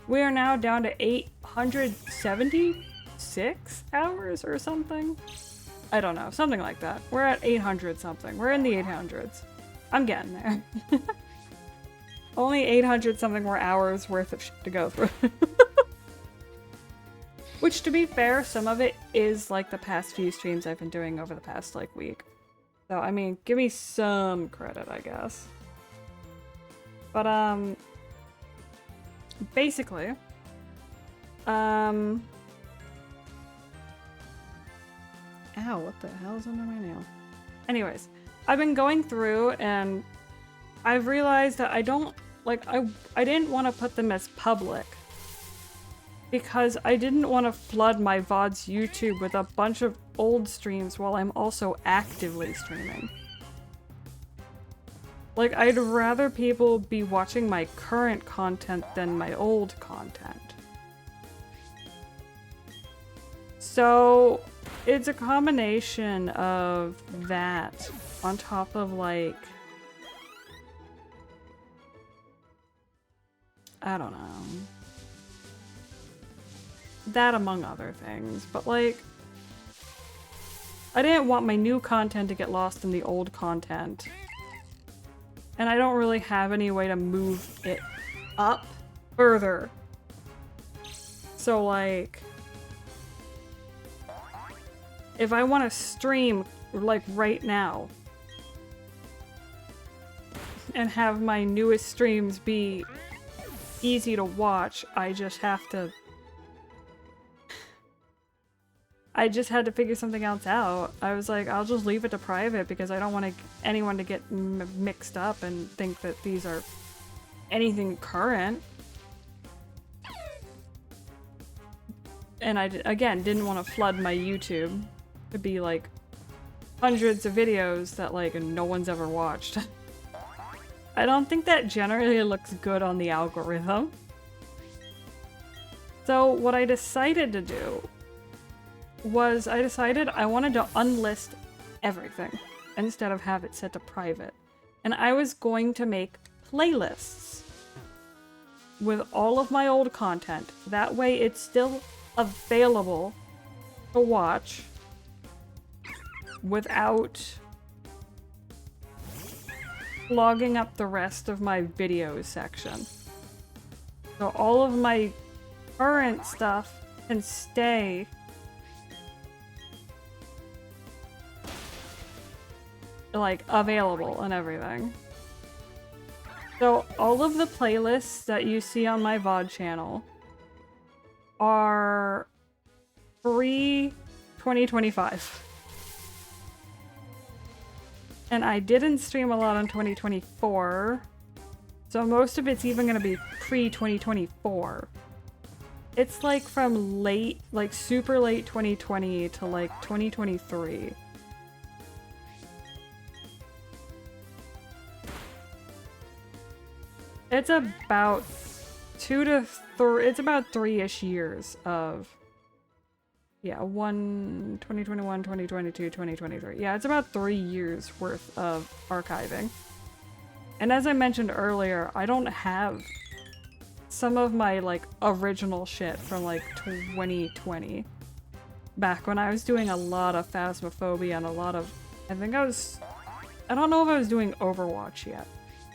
We are now down to 876 hours or something? I don't know, something like that. We're at 800 something. We're in the 800s. I'm getting there. Only 800 something more hours worth of shit to go through. Which, to be fair, some of it is like the past few streams I've been doing over the past like week. So, I mean, give me some credit, I guess. But, basically, ow, what the hell's under my nail? Anyways, I've been going through and I've realized that I don't, like, I didn't want to put them as public because I didn't want to flood my VODs YouTube with a bunch of old streams while I'm also actively streaming. Like, I'd rather people be watching my current content than my old content. So, it's a combination of that on top of, like, I don't know. That among other things, but like, I didn't want my new content to get lost in the old content. And I don't really have any way to move it up further. So like, if I want to stream like right now and have my newest streams be easy to watch, I just had to figure something else out. I was like, I'll just leave it to private because I don't want anyone to get mixed up and think that these are anything current. And I, again, didn't want to flood my YouTube to be like hundreds of videos that like no one's ever watched. I don't think that generally looks good on the algorithm. So what I decided to do was I decided I wanted to unlist everything instead of have it set to private. And I was going to make playlists with all of my old content. That way it's still available to watch without clogging up the rest of my videos section. So all of my current stuff can stay like available and everything. So all of the playlists that you see on my VOD channel are pre-2025. And I didn't stream a lot in 2024, so most of it's even gonna be pre-2024. It's like from late, like super late 2020 to like 2023. It's about it's about 3-ish years of, yeah, 2021, 2022, 2023. Yeah, it's about 3 years worth of archiving. And as I mentioned earlier, I don't have some of my, like, original shit from, like, 2020. Back when I was doing a lot of Phasmophobia and a lot of, I don't know if I was doing Overwatch yet,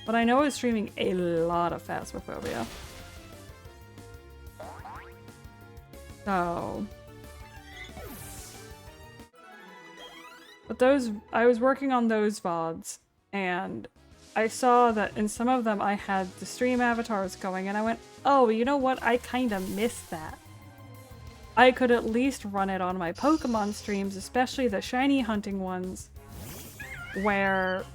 but I know I was streaming a lot of Phasmophobia. So... But I was working on those VODs, and I saw that in some of them I had the stream avatars going, and I went, oh, you know what? I kinda missed that. I could at least run it on my Pokémon streams, especially the shiny hunting ones, where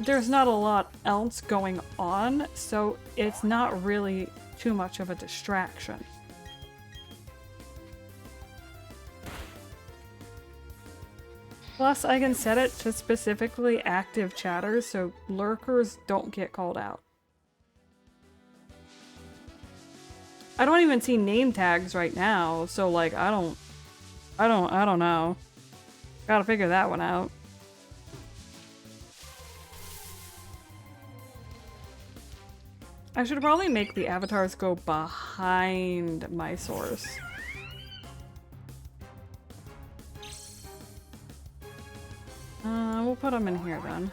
there's not a lot else going on, so it's not really too much of a distraction. Plus, I can set it to specifically active chatters so lurkers don't get called out. I don't even see name tags right now, so like I don't know. Gotta figure that one out. I should probably make the avatars go behind my source. We'll put them in here then.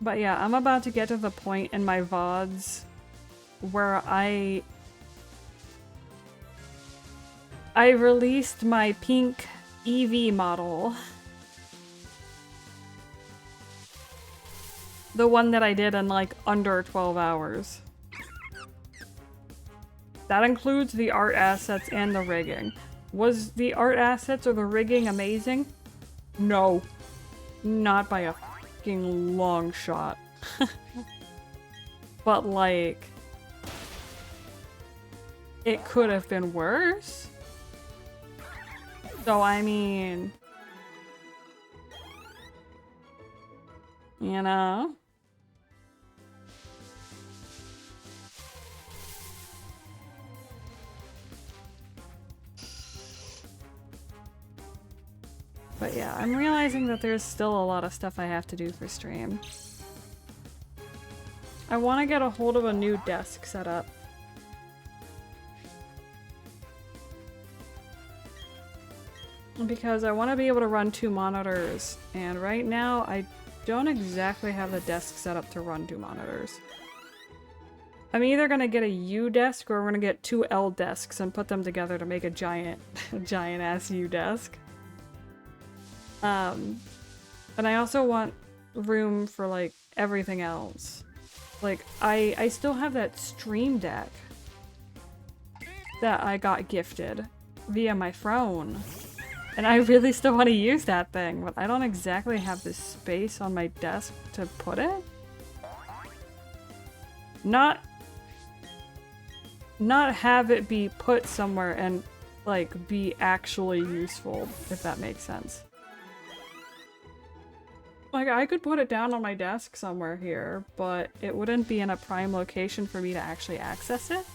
But yeah, I'm about to get to the point in my VODs where I released my pink EV model. The one that I did in like under 12 hours. That includes the art assets and the rigging. Was the art assets or the rigging amazing? No. Not by a fucking long shot. But like, it could have been worse. So I mean, you know? But yeah, I'm realizing that there's still a lot of stuff I have to do for stream. I want to get a hold of a new desk setup. Because I want to be able to run 2 monitors, and right now I don't exactly have the desk set up to run 2 monitors. I'm either gonna get a U desk or we're gonna get 2 L desks and put them together to make a giant ass U desk. And I also want room for like everything else. Like I still have that Stream Deck that I got gifted via my phone. And I really still want to use that thing, but I don't exactly have the space on my desk to put it. Not have it be put somewhere and like be actually useful, if that makes sense. Like I could put it down on my desk somewhere here, but it wouldn't be in a prime location for me to actually access it.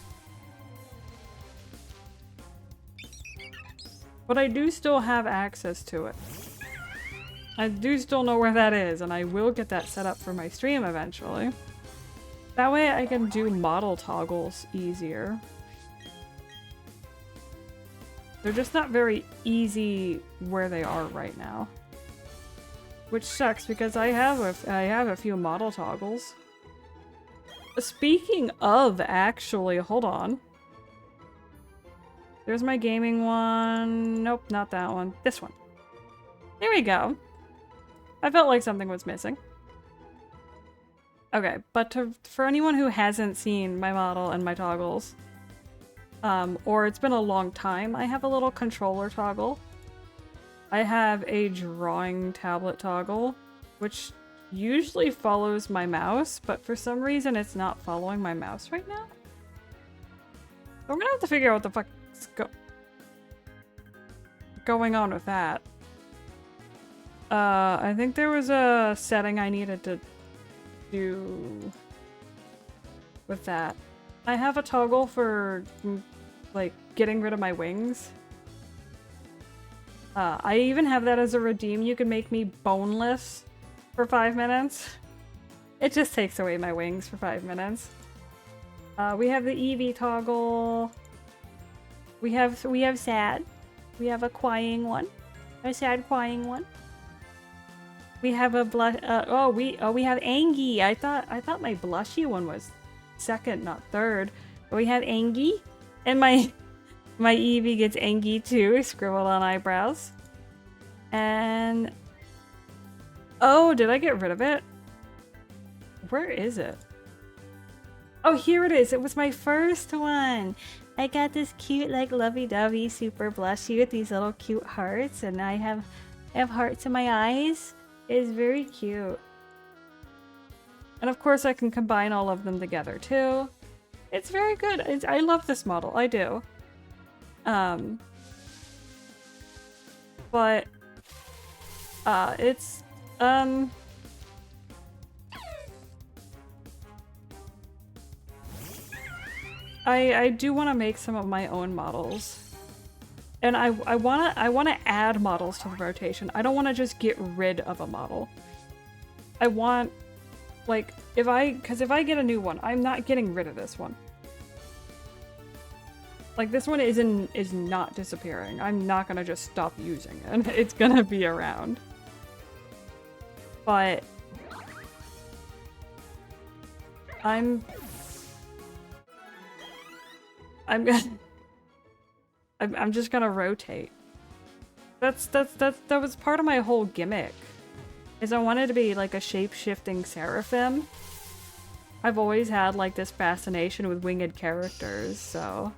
But I do still have access to it. I do still know where that is, and I will get that set up for my stream eventually. That way I can do model toggles easier. They're just not very easy where they are right now. Which sucks because I have a few model toggles. Speaking of, actually, hold on. There's my gaming one. Nope, not that one. This one. There we go. I felt like something was missing. Okay, but for anyone who hasn't seen my model and my toggles, or it's been a long time, I have a little controller toggle. I have a drawing tablet toggle, which usually follows my mouse, but for some reason it's not following my mouse right now. So I'm gonna have to figure out what the fuck going on with that. I think there was a setting I needed to do with that. I have a toggle for like getting rid of my wings. I even have that as a redeem. You can make me boneless for 5 minutes. It just takes away my wings for 5 minutes. We have the Eevee toggle. We have sad. We have a crying one. A sad crying one. We have a we have Angie. I thought my blushy one was second, not third. But we have Angie, and my Eevee gets Angie too, scribbled on eyebrows. And oh, did I get rid of it? Where is it? Oh, here it is. It was my first one. I got this cute, like, lovey-dovey super blushy with these little cute hearts, and I have hearts in my eyes. It's very cute. And of course I can combine all of them together too. It's very good. I love this model. I do. But it's I do want to make some of my own models. And I want to add models to the rotation. I don't want to just get rid of a model. I want, like, if I get a new one, I'm not getting rid of this one. Like, this one is not disappearing. I'm not gonna just stop using it. It's gonna be around. But I'm just gonna rotate. That was part of my whole gimmick. Is I wanted to be like a shape-shifting seraphim. I've always had like this fascination with winged characters, so.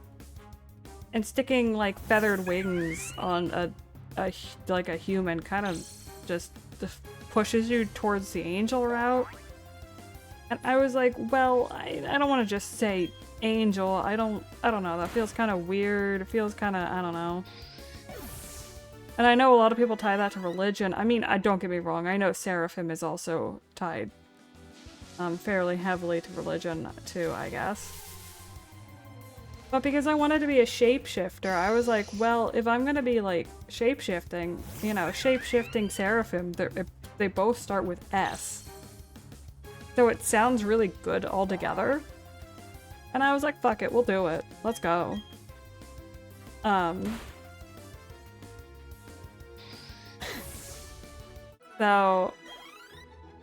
And sticking like feathered wings on like a human kind of just pushes you towards the angel route. And I was like, well, I don't want to just say angel. I don't know. That feels kind of weird. It feels kind of, I don't know. And I know a lot of people tie that to religion. I mean, don't get me wrong. I know seraphim is also tied fairly heavily to religion too, I guess. But because I wanted to be a shapeshifter, I was like, well, if I'm gonna be like shapeshifting, you know, shapeshifting seraphim, they both start with S. So it sounds really good all together. And I was like, fuck it, we'll do it. Let's go. So,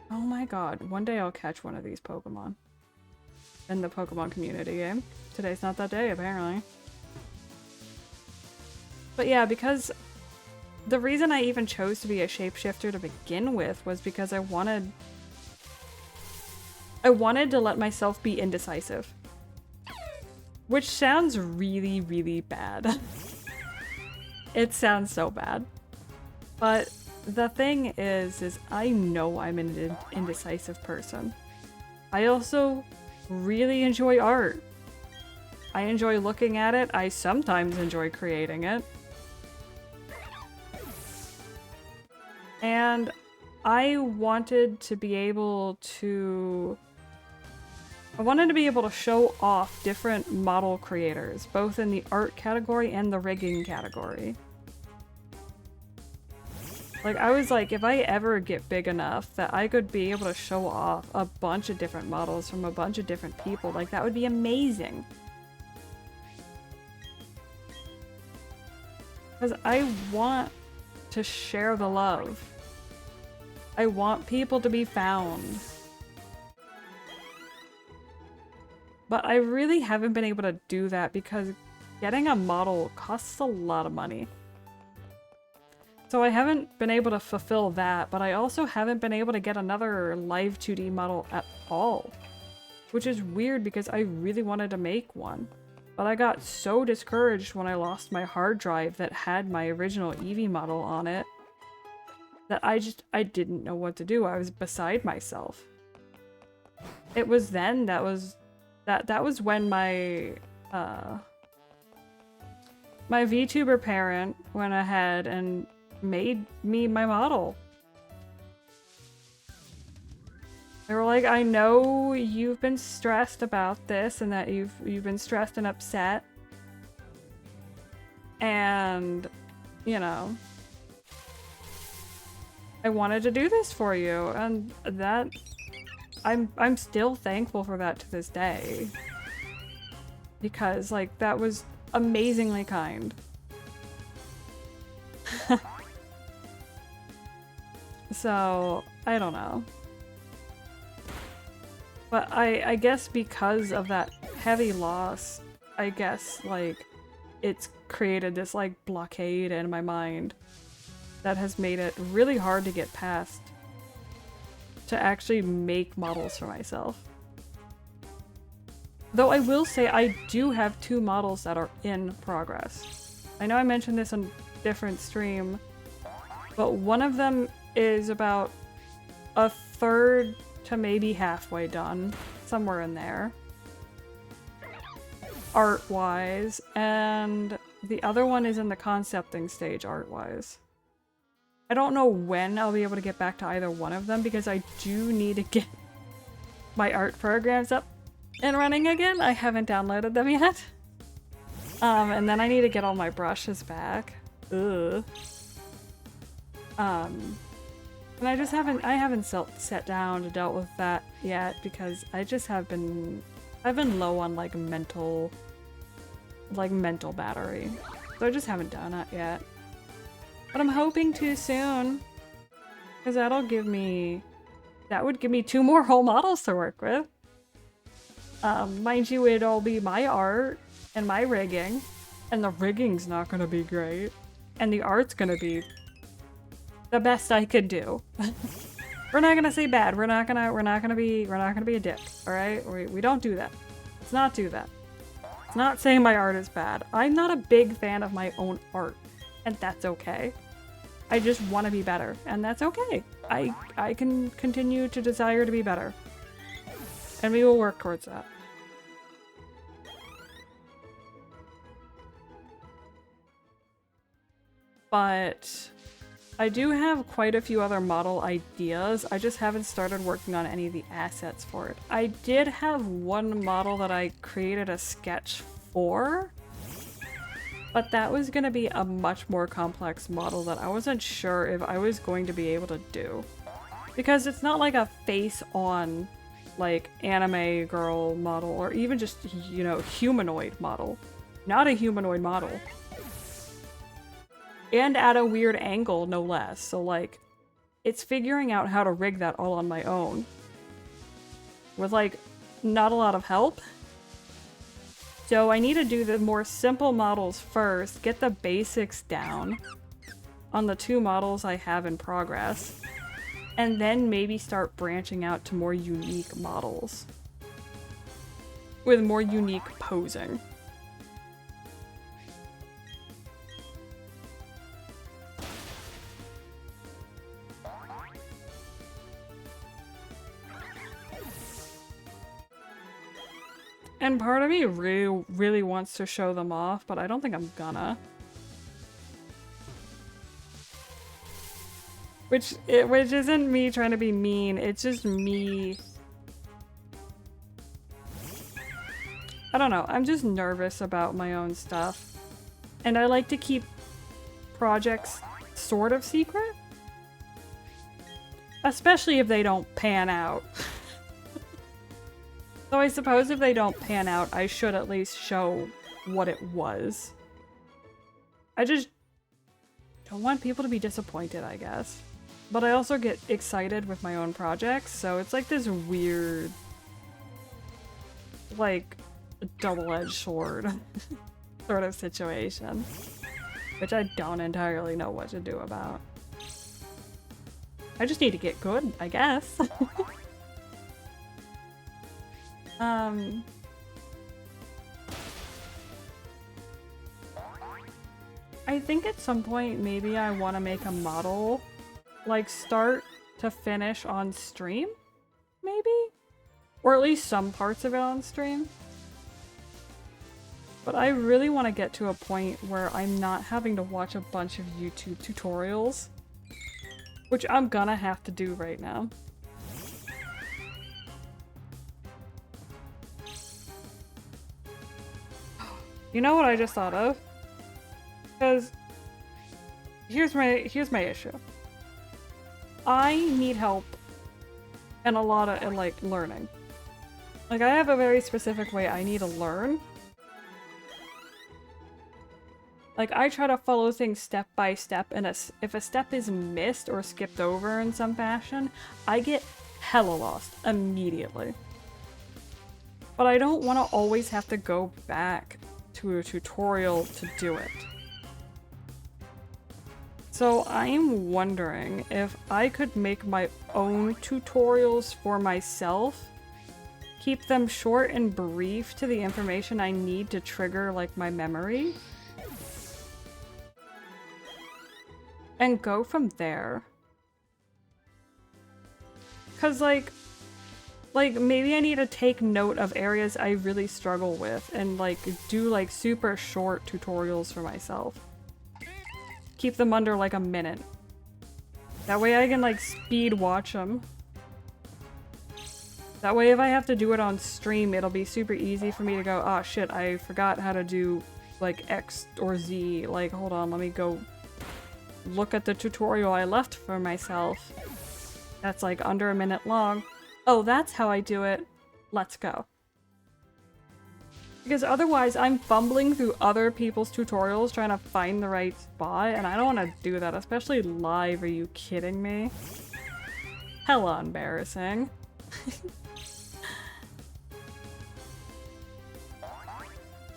oh my god, one day I'll catch one of these Pokemon. In the Pokemon community game. Today's not that day, apparently. But yeah, because the reason I even chose to be a shapeshifter to begin with was because I wanted to let myself be indecisive. Which sounds really, really bad. It sounds so bad. But the thing is I know I'm an indecisive person. I also really enjoy art. I enjoy looking at it. I sometimes enjoy creating it. And I wanted to be able to show off different model creators, both in the art category and the rigging category. Like, I was like, if I ever get big enough that I could be able to show off a bunch of different models from a bunch of different people, like, that would be amazing. Because I want to share the love. I want people to be found. But I really haven't been able to do that because getting a model costs a lot of money. So I haven't been able to fulfill that, but I also haven't been able to get another live 2D model at all. Which is weird because I really wanted to make one. But I got so discouraged when I lost my hard drive that had my original Eevee model on it that I didn't know what to do. I was beside myself. It was then that was when my my VTuber parent went ahead and made me my model. They were like, I know you've been stressed about this and that you've been stressed and upset. And, you know, I wanted to do this for you, and that I'm still thankful for that to this day. Because, like, that was amazingly kind. So, I don't know. But I guess because of that heavy loss, I guess, like, it's created this, like, blockade in my mind that has made it really hard to get past to actually make models for myself. Though I will say I do have 2 models that are in progress. I know I mentioned this on a different stream, but one of them is about a third to maybe halfway done, somewhere in there, art-wise, and the other one is in the concepting stage art-wise. I don't know when I'll be able to get back to either one of them because I do need to get my art programs up and running again. I haven't downloaded them yet. And then I need to get all my brushes back. Ugh. And I just haven't sat down to dealt with that yet because I just I've been low on like mental battery. So I just haven't done it yet. But I'm hoping to soon. Because that would give me 2 more whole models to work with. Mind you, it'd all be my art and my rigging. And the rigging's not gonna be great. And the art's gonna be the best I could do. We're not gonna say bad. We're not gonna be a dick. Alright? We don't do that. Let's not do that. It's not saying my art is bad. I'm not a big fan of my own art. And that's okay. I just want to be better. And that's okay. I can continue to desire to be better. And we will work towards that. But I do have quite a few other model ideas. I just haven't started working on any of the assets for it. I did have one model that I created a sketch for, but that was going to be a much more complex model that I wasn't sure if I was going to be able to do. Because it's not like a face-on, like, anime girl model, or even just, you know, humanoid model. Not a humanoid model. And at a weird angle, no less. So, like, it's figuring out how to rig that all on my own. With, like, not a lot of help. So I need to do the more simple models first, get the basics down on the 2 models I have in progress, and then maybe start branching out to more unique models. With more unique posing. And part of me really wants to show them off, but I don't think I'm gonna. Which isn't me trying to be mean, it's just me. I don't know, I'm just nervous about my own stuff. And I like to keep projects sort of secret. Especially if they don't pan out. So I suppose if they don't pan out, I should at least show what it was. I just don't want people to be disappointed, I guess. But I also get excited with my own projects, so it's like this weird, like, double-edged sword sort of situation. Which I don't entirely know what to do about. I just need to get good, I guess. I think at some point maybe I want to make a model, like start to finish on stream, maybe? Or at least some parts of it on stream. But I really want to get to a point where I'm not having to watch a bunch of YouTube tutorials, which I'm gonna have to do right now. You know what I just thought of? Because here's my issue. I need help and a lot of like learning. Like I have a very specific way I need to learn. Like I try to follow things step by step, and if a step is missed or skipped over in some fashion, I get hella lost immediately. But I don't want to always have to go back to a tutorial to do it. So I'm wondering if I could make my own tutorials for myself, keep them short and brief to the information I need to trigger like my memory, and go from there. Cause like maybe I need to take note of areas I really struggle with and like do like super short tutorials for myself. Keep them under like a minute. That way I can like speed watch them. That way if I have to do it on stream, it'll be super easy for me to go, oh shit, I forgot how to do like X or Z. Like, hold on, let me go look at the tutorial I left for myself. That's like under a minute long. Oh, that's how I do it. Let's go. Because otherwise I'm fumbling through other people's tutorials trying to find the right spot, and I don't want to do that, especially live. Are you kidding me? Hella embarrassing.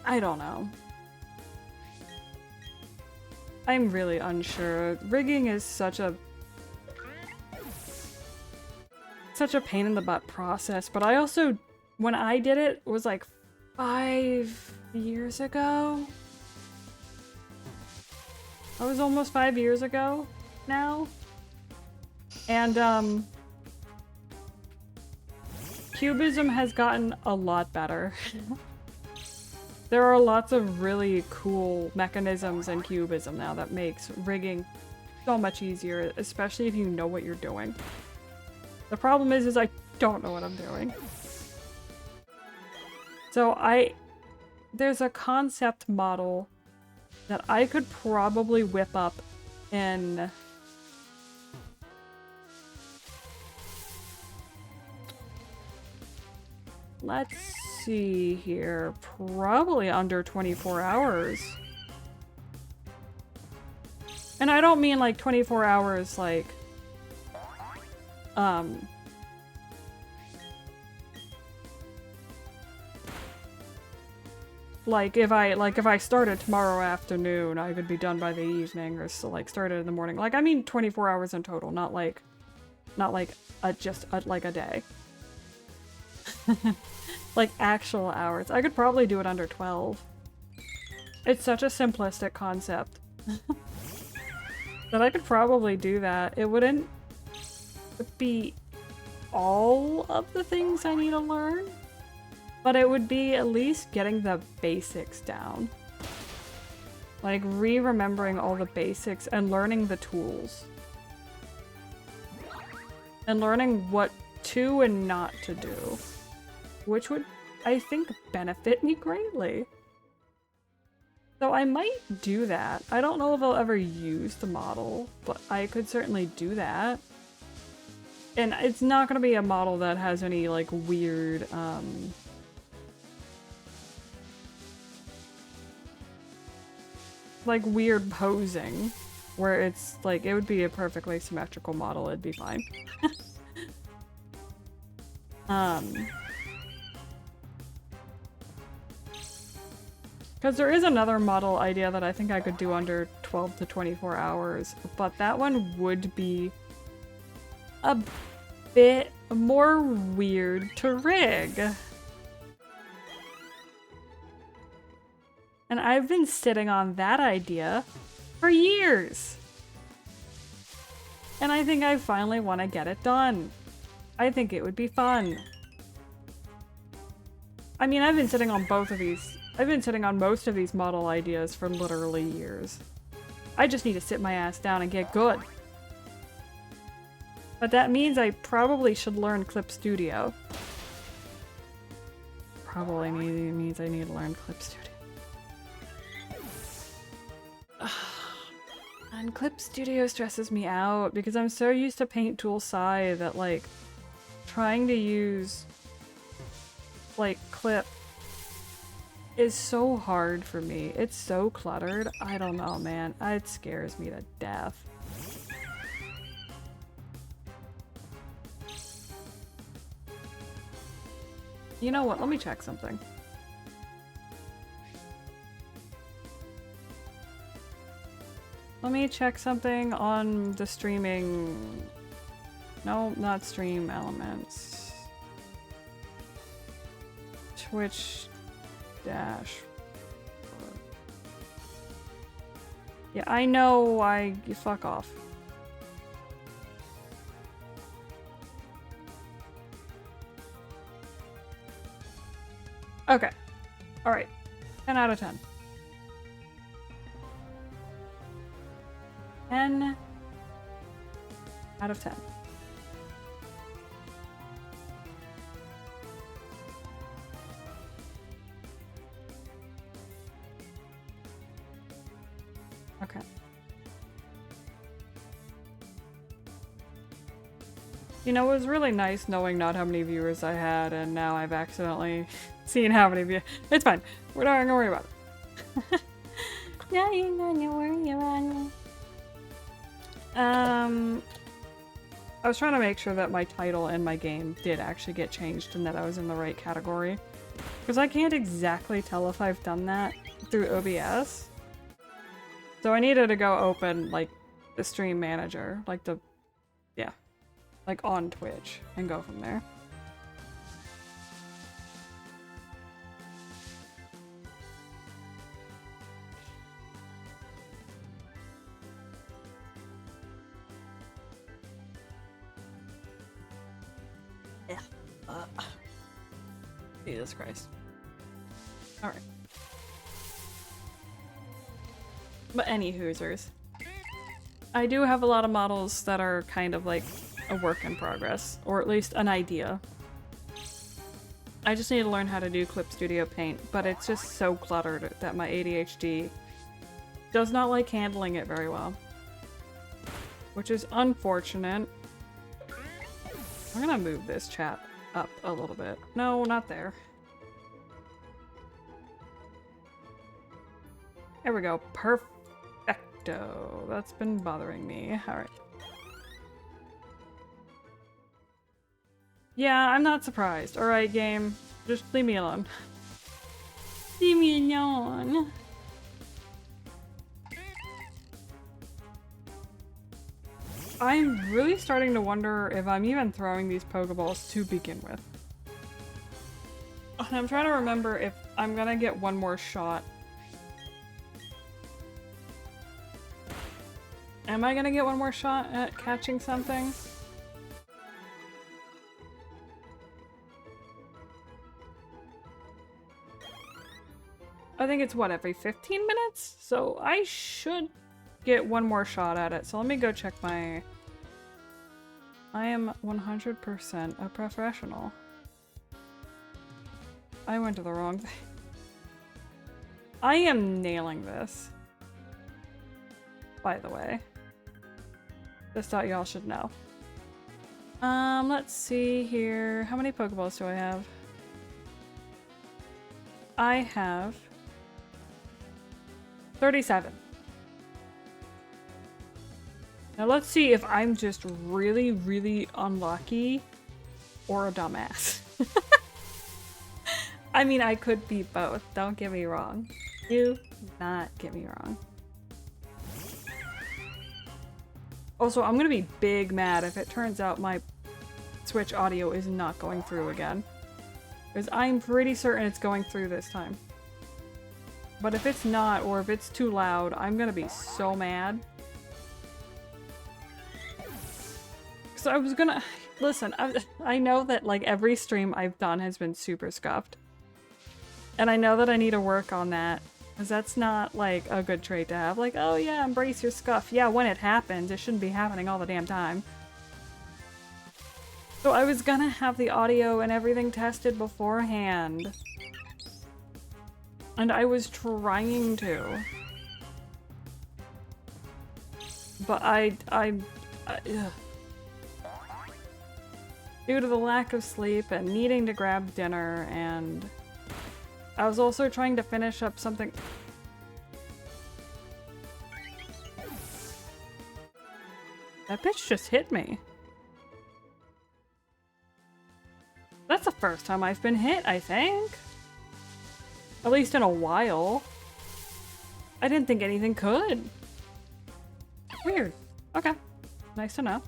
I don't know. I'm really unsure. Rigging is such a pain in the butt process, but I also, when I did it, was like 5 years ago? That was almost 5 years ago now. And Cubism has gotten a lot better. There are lots of really cool mechanisms in Cubism now that makes rigging so much easier, especially if you know what you're doing. The problem is I don't know what I'm doing. So there's a concept model that I could probably whip up in let's see here, probably under 24 hours. And I don't mean like 24 hours like if I started tomorrow afternoon, I could be done by the evening, or so like started in the morning. Like I mean 24 hours in total, not like just a day. Like actual hours. I could probably do it under 12. It's such a simplistic concept that I could probably do that. It wouldn't be all of the things I need to learn, but it would be at least getting the basics down. Like remembering all the basics and learning the tools. And learning what to and not to do. Which would, I think, benefit me greatly. So I might do that. I don't know if I'll ever use the model, but I could certainly do that. And it's not going to be a model that has any, like, weird, like, weird posing. Where it's, like, it would be a perfectly symmetrical model, it'd be fine. Because there is another model idea that I think I could do under 12 to 24 hours, but that one would be a bit more weird to rig. And I've been sitting on that idea for years. And I think I finally want to get it done. I think it would be fun. I mean, I've been sitting on both of these. I've been sitting on most of these model ideas for literally years. I just need to sit my ass down and get good. But that means I probably should learn Clip Studio. Probably means I need to learn Clip Studio. And Clip Studio stresses me out because I'm so used to Paint Tool Sai that like trying to use like Clip is so hard for me. It's so cluttered. I don't know, man. It scares me to death. You know what? Let me check something. Let me check something on the streaming. No, not stream elements. Twitch dash. Yeah, I know. You fuck off. Okay. Alright. 10 out of 10. 10 out of 10. Okay. You know, it was really nice knowing not how many viewers I had, and now I've accidentally seen how many views. It's fine. We're not gonna worry about it. Now you're gonna worry about it. I was trying to make sure that my title and my game did actually get changed and that I was in the right category. Because I can't exactly tell if I've done that through OBS. So I needed to go open, like, the stream manager, like like on Twitch, and go from there. Yeah. Jesus Christ. Alright. But any hoosers. I do have a lot of models that are kind of like a work in progress, or at least an idea. I just need to learn how to do Clip Studio Paint, but it's just so cluttered that my ADHD does not like handling it very well. Which is unfortunate. I'm gonna move this chat up a little bit. No, not there. There we go. Perfecto. That's been bothering me. Alright. Yeah, I'm not surprised. Alright, game. Just leave me alone. Leave me alone. I'm really starting to wonder if I'm even throwing these Pokeballs to begin with. And I'm trying to remember if I'm gonna get one more shot. Am I gonna get one more shot at catching something? I think it's what, every 15 minutes? So I should get one more shot at it. So let me go check my... I am 100% a professional. I went to the wrong thing. I am nailing this. By the way. Just thought y'all should know. Let's see here. How many Pokeballs do I have? I have 37. Now let's see if I'm just really, really unlucky or a dumbass. I mean, I could be both. Don't get me wrong. Do not get me wrong. Also, I'm gonna be big mad if it turns out my Switch audio is not going through again. Because I'm pretty certain it's going through this time. But if it's not, or if it's too loud, I'm gonna be so mad. So I was gonna... Listen, I know that like every stream I've done has been super scuffed. And I know that I need to work on that. Because that's not like a good trait to have. Like, oh yeah, embrace your scuff. Yeah, when it happens, it shouldn't be happening all the damn time. So I was gonna have the audio and everything tested beforehand. And I was trying to. But ugh. Due to the lack of sleep and needing to grab dinner, and I was also trying to finish up something. That bitch just hit me. That's the first time I've been hit, I think. At least in a while. I didn't think anything could. Weird. Okay. Nice to know.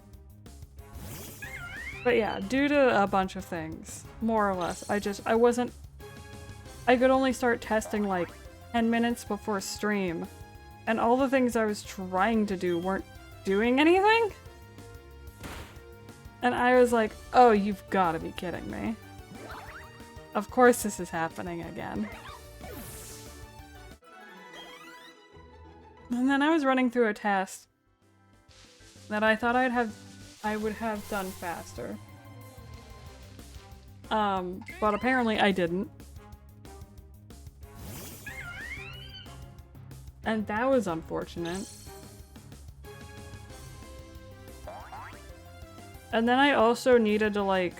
But yeah, due to a bunch of things, more or less, I could only start testing like 10 minutes before stream, and all the things I was trying to do weren't doing anything? And I was like, oh, you've gotta be kidding me. Of course this is happening again. And then I was running through a test that I thought I would have done faster. But apparently I didn't. And that was unfortunate. And then I also needed to like,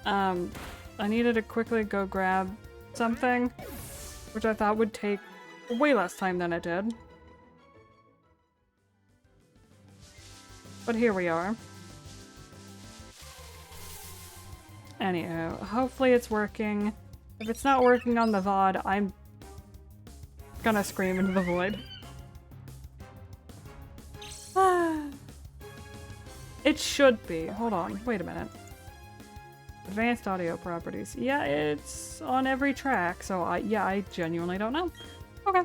I needed to quickly go grab something, which I thought would take way less time than it did. But here we are. Anywho, hopefully it's working. If it's not working on the VOD, I'm gonna scream into the void. It should be. Hold on. Wait a minute. Advanced audio properties. Yeah, it's on every track, so I genuinely don't know. Okay.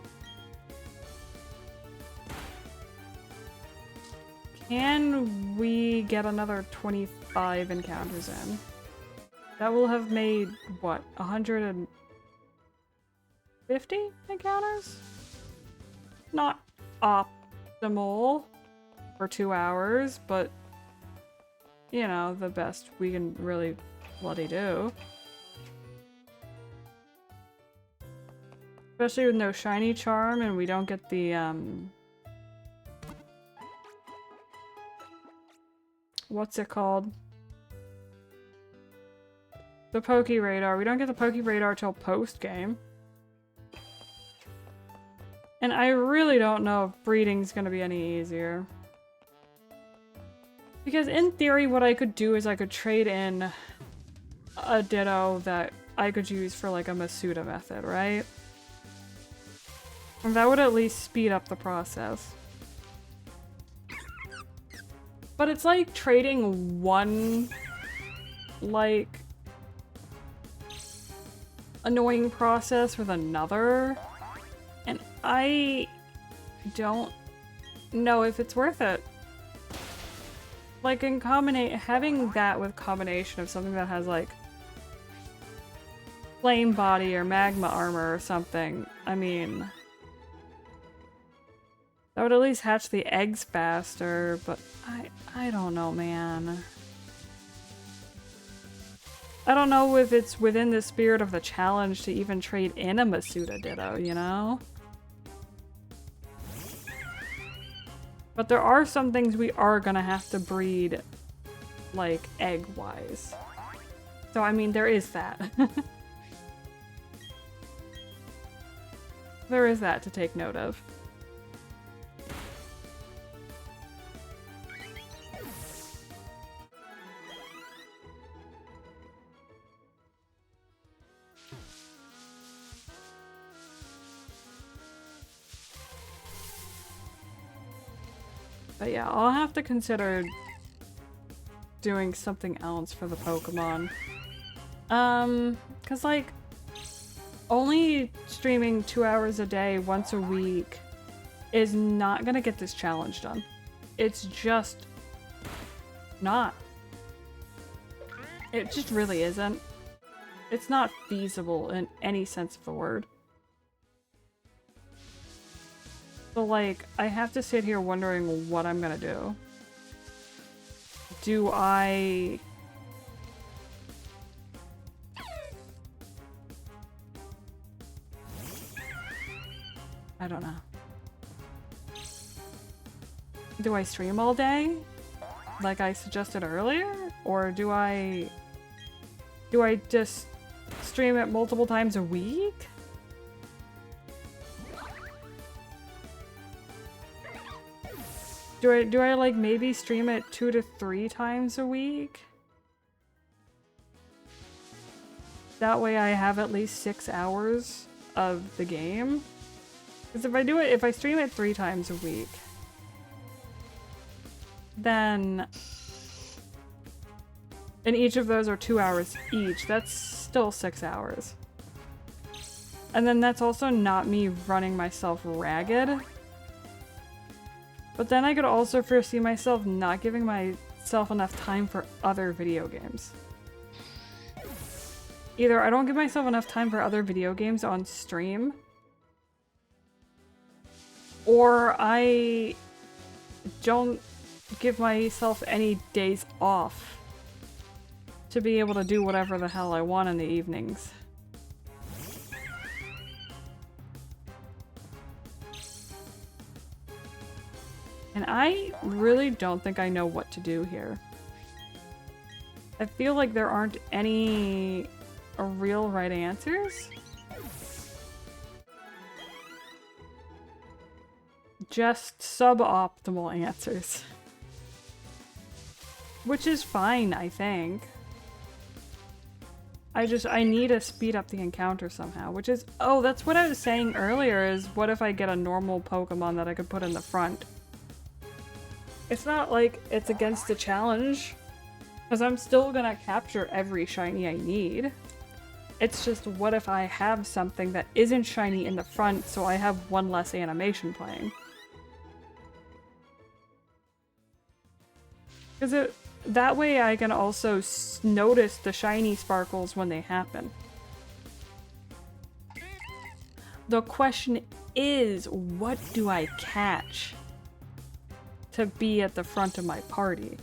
Can we get another 25 encounters in? That will have made, what, 150 encounters? Not optimal for 2 hours, but, you know, the best we can really bloody do. Especially with no shiny charm and we don't get the, what's it called? The Poke Radar. We don't get the Poke Radar till post-game. And I really don't know if breeding's gonna be any easier. Because in theory, what I could do is I could trade in a Ditto that I could use for like a Masuda method, right? And that would at least speed up the process. But it's like trading one, like, annoying process with another, and I don't know if it's worth it. Like in having that with combination of something that has like flame body or magma armor or something, I mean, that would at least hatch the eggs faster, but I don't know, man. I don't know if it's within the spirit of the challenge to even trade in a Masuda Ditto, you know? But there are some things we are gonna have to breed, like, egg-wise. So, I mean, there is that. There is that to take note of. But yeah, I'll have to consider doing something else for the Pokemon. Cause like, only streaming 2 hours a day once a week is not gonna get this challenge done. It's just not. It just really isn't. It's not feasible in any sense of the word. So like, I have to sit here wondering what I'm gonna do. Do I don't know. Do I stream all day? Like I suggested earlier? Or do I just stream it multiple times a week? Do I like maybe stream it 2 to 3 times a week? That way I have at least 6 hours of the game. Because if I stream it 3 times a week, then, and each of those are 2 hours each, that's still 6 hours. And then that's also not me running myself ragged. But then I could also foresee myself not giving myself enough time for other video games. Either I don't give myself enough time for other video games on stream, or I don't give myself any days off to be able to do whatever the hell I want in the evenings. And I really don't think I know what to do here. I feel like there aren't any real right answers. Just suboptimal answers. Which is fine, I think. I need to speed up the encounter somehow, which is, oh, that's what I was saying earlier, is what if I get a normal Pokemon that I could put in the front? It's not like it's against the challenge, because I'm still gonna capture every shiny I need. It's just, what if I have something that isn't shiny in the front, so I have one less animation playing? Because that way I can also notice the shiny sparkles when they happen. The question is, what do I catch to be at the front of my party?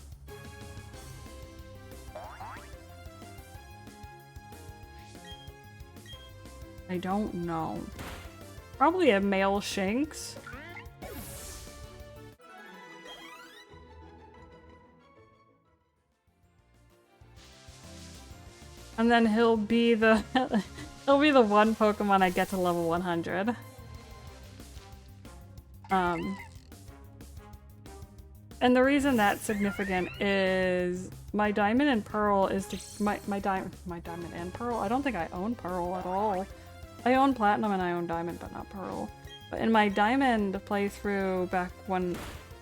I don't know. Probably a male Shinx. And then he'll be the he'll be the one Pokemon I get to level 100. And the reason that's significant is my Diamond and Pearl is my Diamond and Pearl. I don't think I own Pearl at all. I own Platinum and I own Diamond, but not Pearl. But in my Diamond playthrough back when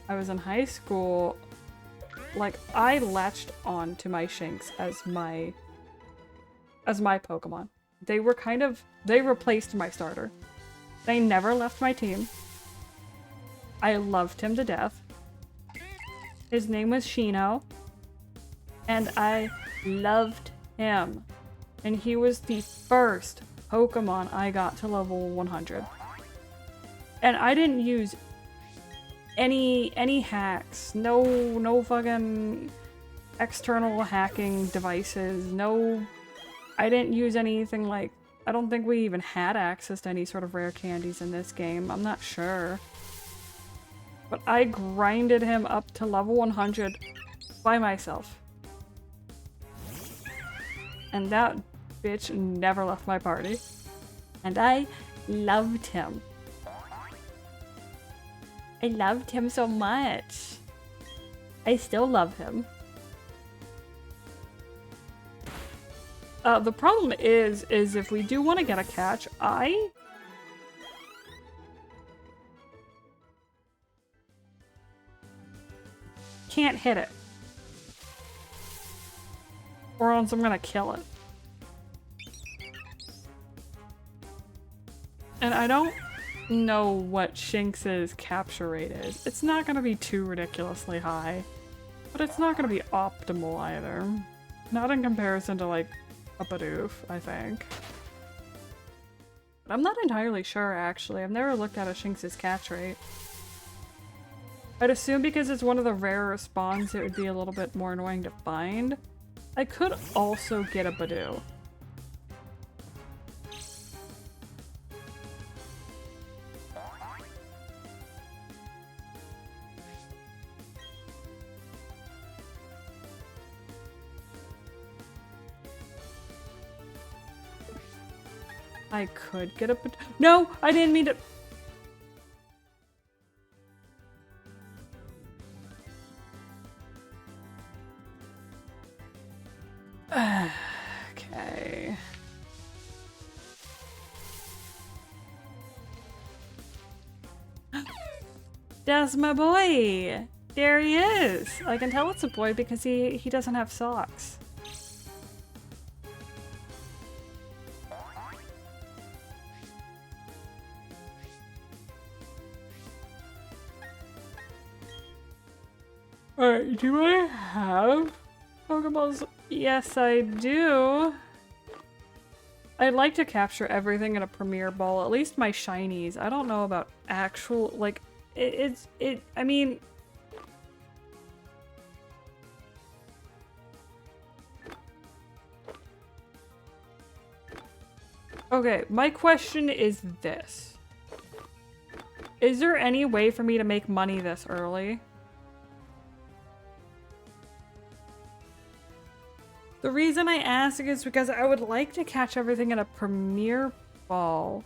I was in high school, like, I latched on to my Shinx as my Pokemon. They were they replaced my starter. They never left my team. I loved him to death. His name was Shino. And I loved him. And he was the first Pokemon I got to level 100. And I didn't use any hacks. No fucking external hacking devices. No, I didn't use anything like, I don't think we even had access to any sort of rare candies in this game. I'm not sure. But I grinded him up to level 100 by myself. And that bitch never left my party. And I loved him. I loved him so much. I still love him. The problem is if we do want to get a catch, I can't hit it. Or else I'm gonna kill it. And I don't know what Shinx's capture rate is. It's not gonna be too ridiculously high, but it's not gonna be optimal either. Not in comparison to like a Bidoof, I think. But I'm not entirely sure actually. I've never looked at a Shinx's catch rate. I'd assume because it's one of the rarer spawns, it would be a little bit more annoying to find. I could also get a Bidoof. I could get a Bidoof. No, I didn't mean to. Okay. That's my boy! There he is! I can tell it's a boy because he doesn't have socks. Alright, do I have Pokeballs? Yes, I do. I'd like to capture everything in a Premier Ball, at least my shinies. I don't know about actual, like, I mean... Okay, my question is this. Is there any way for me to make money this early? The reason I ask is because I would like to catch everything in a Premier Ball.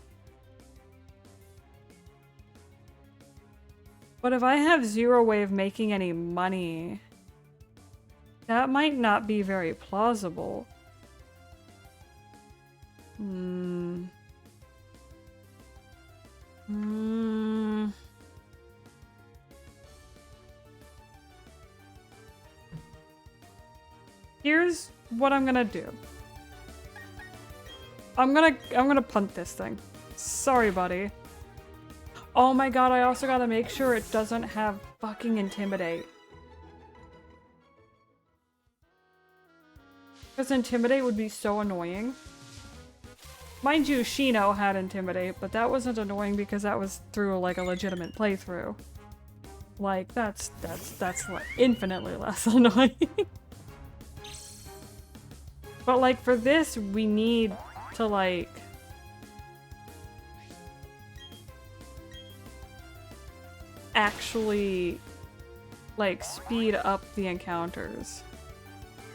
But if I have zero way of making any money, that might not be very plausible. Here's what I'm gonna do. I'm gonna punt this thing. Sorry, buddy. Oh my god, I also gotta make sure it doesn't have fucking Intimidate. Because Intimidate would be so annoying. Mind you, Shino had Intimidate, but that wasn't annoying because that was through like a legitimate playthrough. Like, that's like infinitely less annoying. But like for this, we need to like... actually like speed up the encounters.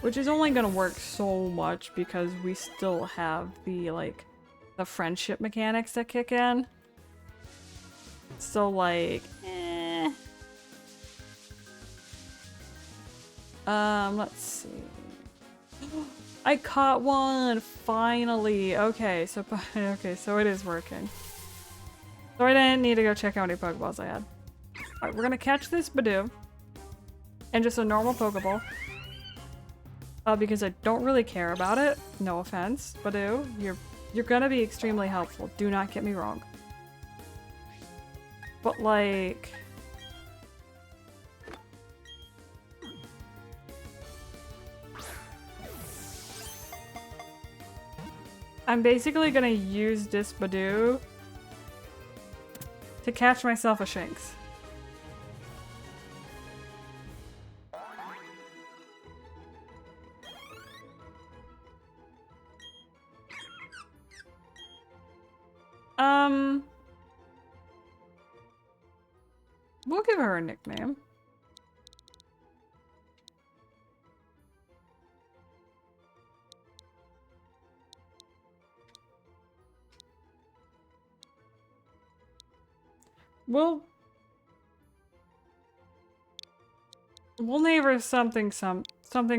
Which is only gonna work so much because we still have the like the friendship mechanics that kick in. So like, let's see. I caught one! Finally! Okay, so it is working. So I didn't need to go check how many Pokeballs I had. Alright, we're gonna catch this Badoo. And just a normal Pokeball. Because I don't really care about it. No offense, Badoo. You're gonna be extremely helpful. Do not get me wrong. But like... I'm basically gonna use this Badoo to catch myself a Shinx. We'll give her a nickname. We'll name her something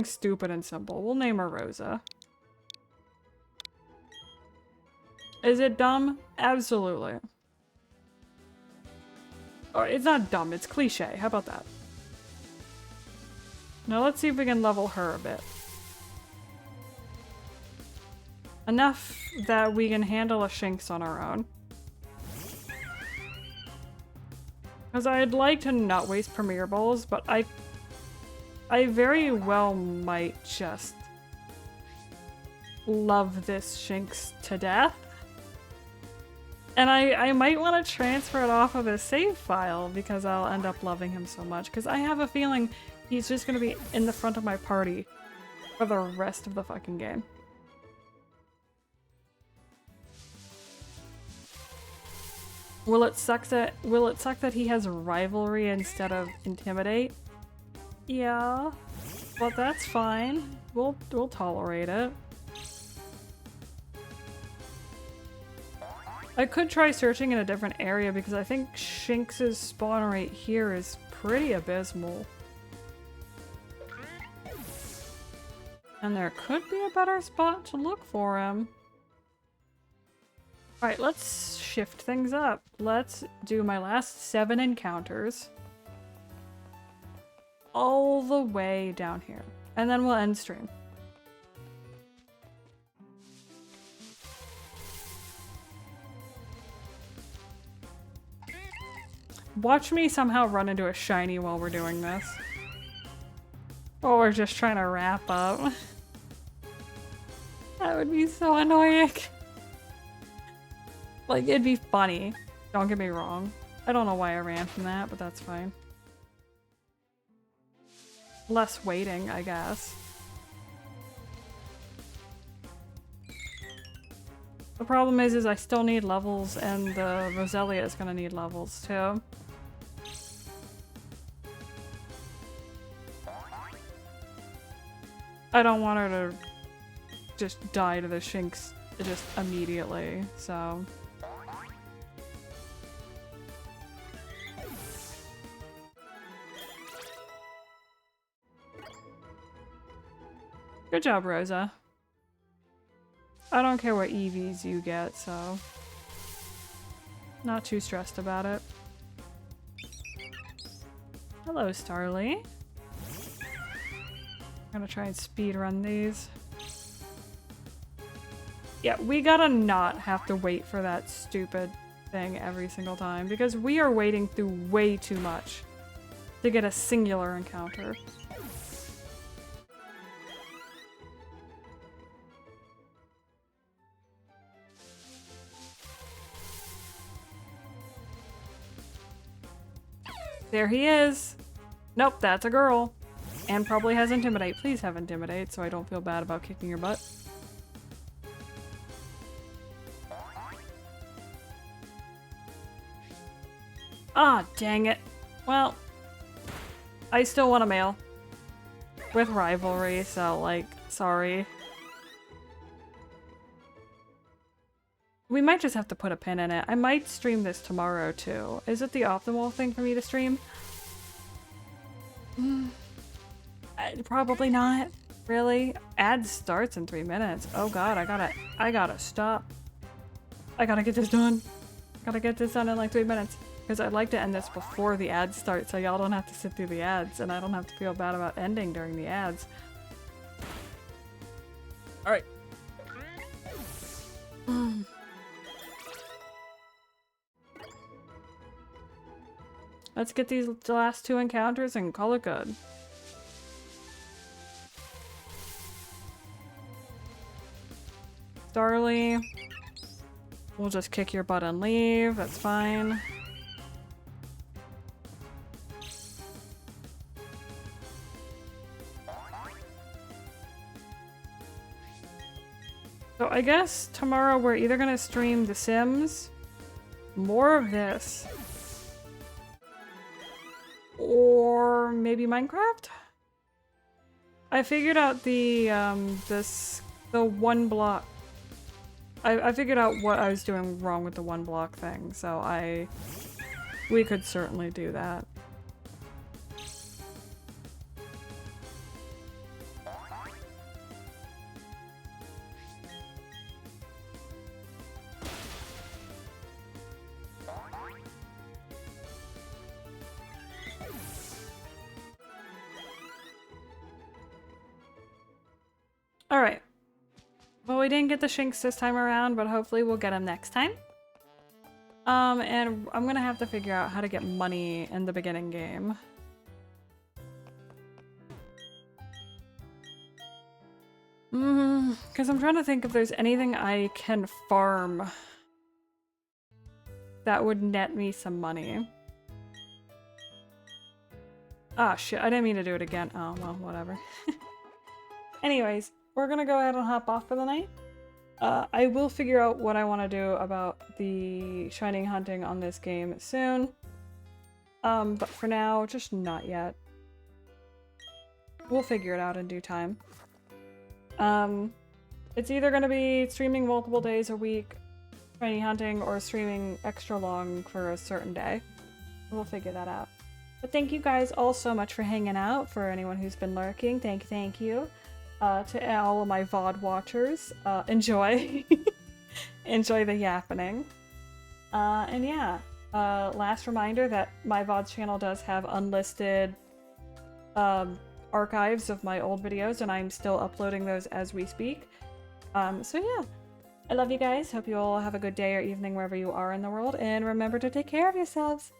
stupid and simple. We'll name her Rosa. Is it dumb? Absolutely. Or it's not dumb, it's cliche. How about that? Now let's see if we can level her a bit. Enough that we can handle a Shinx on our own. Because I'd like to not waste Premier Balls, but I very well might just love this Shinx to death. And I might want to transfer it off of a save file because I'll end up loving him so much. Because I have a feeling he's just going to be in the front of my party for the rest of the fucking game. Will it suck that he has Rivalry instead of Intimidate? Yeah, but that's fine. We'll tolerate it. I could try searching in a different area because I think Shinx's spawn rate here is pretty abysmal. And there could be a better spot to look for him. Alright, let's shift things up. Let's do my last 7 encounters. All the way down here. And then we'll end stream. Watch me somehow run into a shiny while we're doing this. Or we're just trying to wrap up. That would be so annoying. Like, it'd be funny. Don't get me wrong. I don't know why I ran from that, but that's fine. Less waiting, I guess. The problem is I still need levels, and the Roselia is gonna need levels too. I don't want her to just die to the Shinx just immediately, so... Good job, Rosa. I don't care what EVs you get, so... Not too stressed about it. Hello, Starly. I'm gonna try and speed run these. Yeah, we gotta not have to wait for that stupid thing every single time, because we are waiting through way too much to get a singular encounter. There he is! Nope, that's a girl. And probably has Intimidate. Please have Intimidate so I don't feel bad about kicking your butt. Ah, dang it. Well, I still want a male. With rivalry, so like, sorry. We might just have to put a pin in it. I might stream this tomorrow too. Is it the optimal thing for me to stream? Probably not. Really? Ad starts in 3 minutes. Oh god, I gotta stop. I gotta get this done. Gotta get this done in like 3 minutes. Because I'd like to end this before the ads start so y'all don't have to sit through the ads and I don't have to feel bad about ending during the ads. Alright. Let's get these last 2 encounters and call it good. Starly. We'll just kick your butt and leave, that's fine. So I guess tomorrow we're either gonna stream The Sims, more of this, or maybe Minecraft? I figured out the one block. I figured out what I was doing wrong with the one block thing, so we could certainly do that. Alright. Well, we didn't get the Shinx this time around, but hopefully we'll get him next time. And I'm gonna have to figure out how to get money in the beginning game. Because I'm trying to think if there's anything I can farm that would net me some money. Ah, shit, I didn't mean to do it again. Oh, well, whatever. Anyways, we're gonna go ahead and hop off for the night. I will figure out what I want to do about the shining hunting on this game soon. But for now, just not yet. We'll figure it out in due time. It's either gonna be streaming multiple days a week, shiny hunting, or streaming extra long for a certain day. We'll figure that out. But thank you guys all so much for hanging out. For anyone who's been lurking, thank you. To all of my VOD watchers, enjoy. Enjoy the yappening. And yeah, last reminder that my VOD channel does have unlisted archives of my old videos, and I'm still uploading those as we speak. So yeah, I love you guys. Hope you all have a good day or evening wherever you are in the world, and remember to take care of yourselves.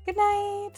Good night!